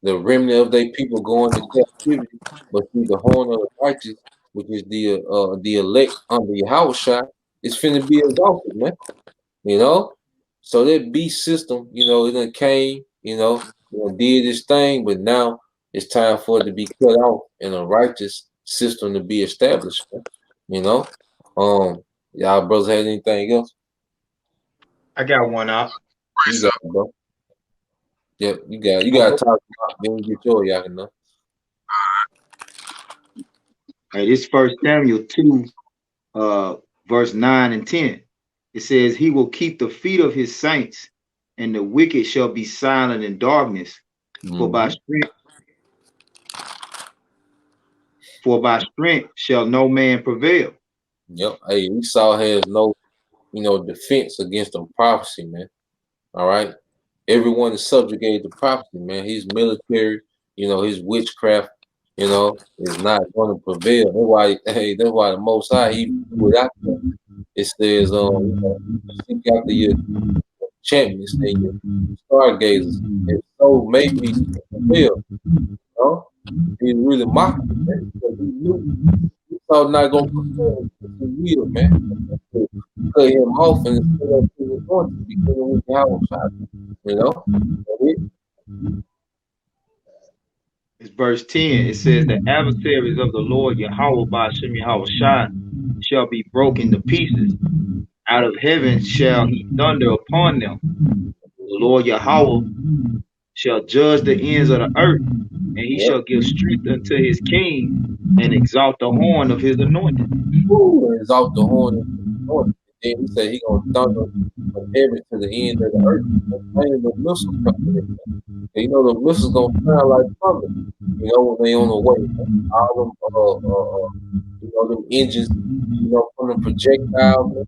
[SPEAKER 1] the remnant of their people going to captivity, but through the horn of the righteous, which is the elect under Yahushua, is finna be exalted, man. You know, so that beast system, you know, it done came, you know, did its thing, but now it's time for it to be cut off and a righteous system to be established. Man. You know, y'all brothers had anything else?
[SPEAKER 3] I got one out.
[SPEAKER 1] You got it, bro. Yep, you got to talk about. Then we get yours, y'all can know.
[SPEAKER 3] Hey, this First Samuel 2, verse 9 and 10. It says, "He will keep the feet of his saints, and the wicked shall be silent in darkness. For by strength shall no man prevail."
[SPEAKER 1] Yep. Hey, Esau has no, you know, defense against the prophecy, man. All right. Everyone is subjugated to prophecy, man. His military, you know, his witchcraft, you know, is not going to prevail. That's why the Most High, he without them. It says, seek after your champions and your stargazers, and so maybe prevail. You know, he's really mocking, man, because he knew Esau not going to prevail. He will, man. Cut him off and instead of his anointing, because with Yahushua, you know.
[SPEAKER 3] It's verse 10. It says, "The adversaries of the Lord Yahweh by Shem Yahushua shall be broken to pieces. Out of heaven shall he thunder upon them. The Lord Yahweh shall judge the ends of the earth, and he shall give strength unto his king, and exalt the horn of his anointed."
[SPEAKER 1] Exalt the horn of his anointed. Then he said he gonna thunder from heaven to the end of the earth. And the missiles coming in. You know the missiles gonna sound like thunder. You know when they on the way. All them you know them engines, you know, from the projectile. Man.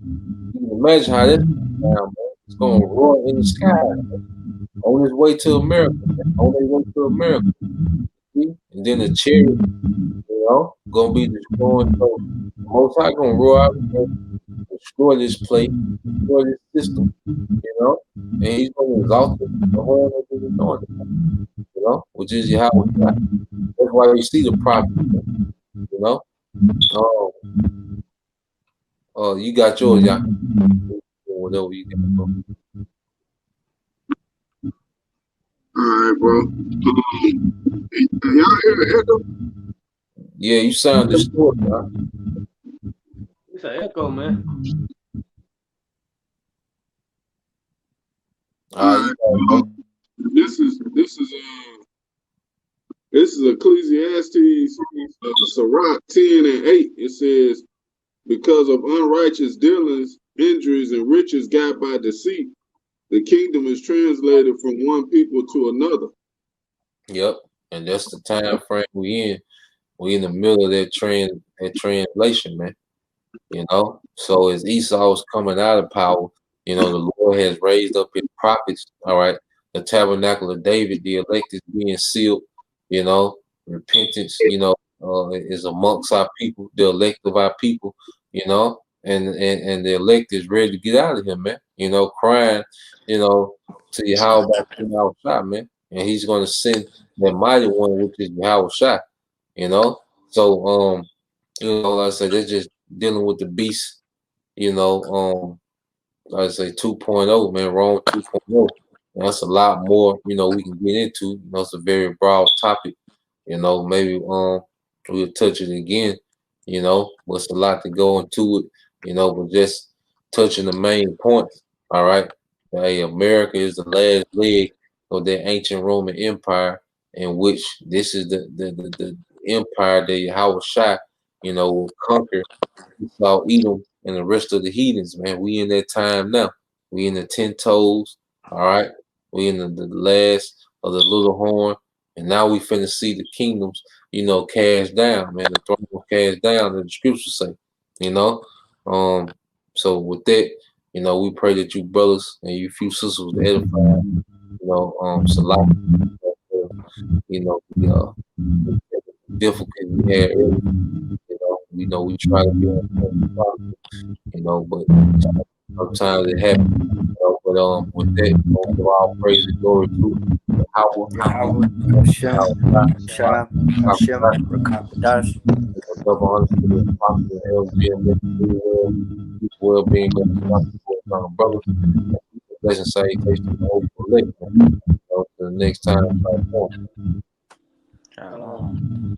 [SPEAKER 1] You can imagine how that's going down, man. It's gonna roar in the sky, man. On its way to America, man. On their way to America. See? And then the chariot, you know, gonna be destroying. So Most High gonna roar out and destroy this place, destroy this system, you know, and he's gonna exalt the horn of his anointing, you know, which is Yahweh. That's why you see the prophet, you know. You got yours, y'all. Whatever you got, bro.
[SPEAKER 4] All right, bro. Y'all hear the echo?
[SPEAKER 1] Yeah, you sound distorted, huh?
[SPEAKER 2] It's an echo, man.
[SPEAKER 4] This is Ecclesiastes, Sirach 10 and 8. It says, "Because of unrighteous dealings, injuries, and riches got by deceit, the kingdom is translated from one people to another."
[SPEAKER 1] Yep, and that's the time frame we in. We in the middle of that translation, man. You know, so as Esau is coming out of power, you know, the Lord has raised up his prophets. All right, the tabernacle of David, the elect is being sealed. You know, repentance, you know, is amongst our people, the elect of our people. You know, and the elect is ready to get out of here, man. You know, crying, you know, to Yahushua, man, and he's going to send the mighty one, which is Yahushua. You know, so you know, like I said, they're just dealing with the beast. You know, like I say 2.0, man, Rome 2.0. That's a lot more, you know, we can get into. You know, it's a very broad topic. You know, maybe we'll touch it again. You know, but it's a lot to go into it. You know, but just touching the main points. All right, hey, America is the last leg of the ancient Roman Empire, in which this is the empire that Yahushua, you know, will conquer Esau, Edom, and the rest of the heathens, man. We in that time now. We in the 10 toes, all right? We in the last of the little horn, and now we finna see the kingdoms, you know, cast down, man. The throne was cast down, as the scriptures say, you know. So with that, you know, we pray that you brothers and you few sisters was edified, you know, Salah, you know, difficulty we had earlier. You know, we try to be on, you know, but sometimes it happens. You know, but with that, give all praise and glory to
[SPEAKER 5] Yahweh, Hashem, Shah, Hashem, Rakabadash.
[SPEAKER 1] Well-being of the brother. Blessing salutation to the whole collective. So, till the next time.
[SPEAKER 5] Shalom.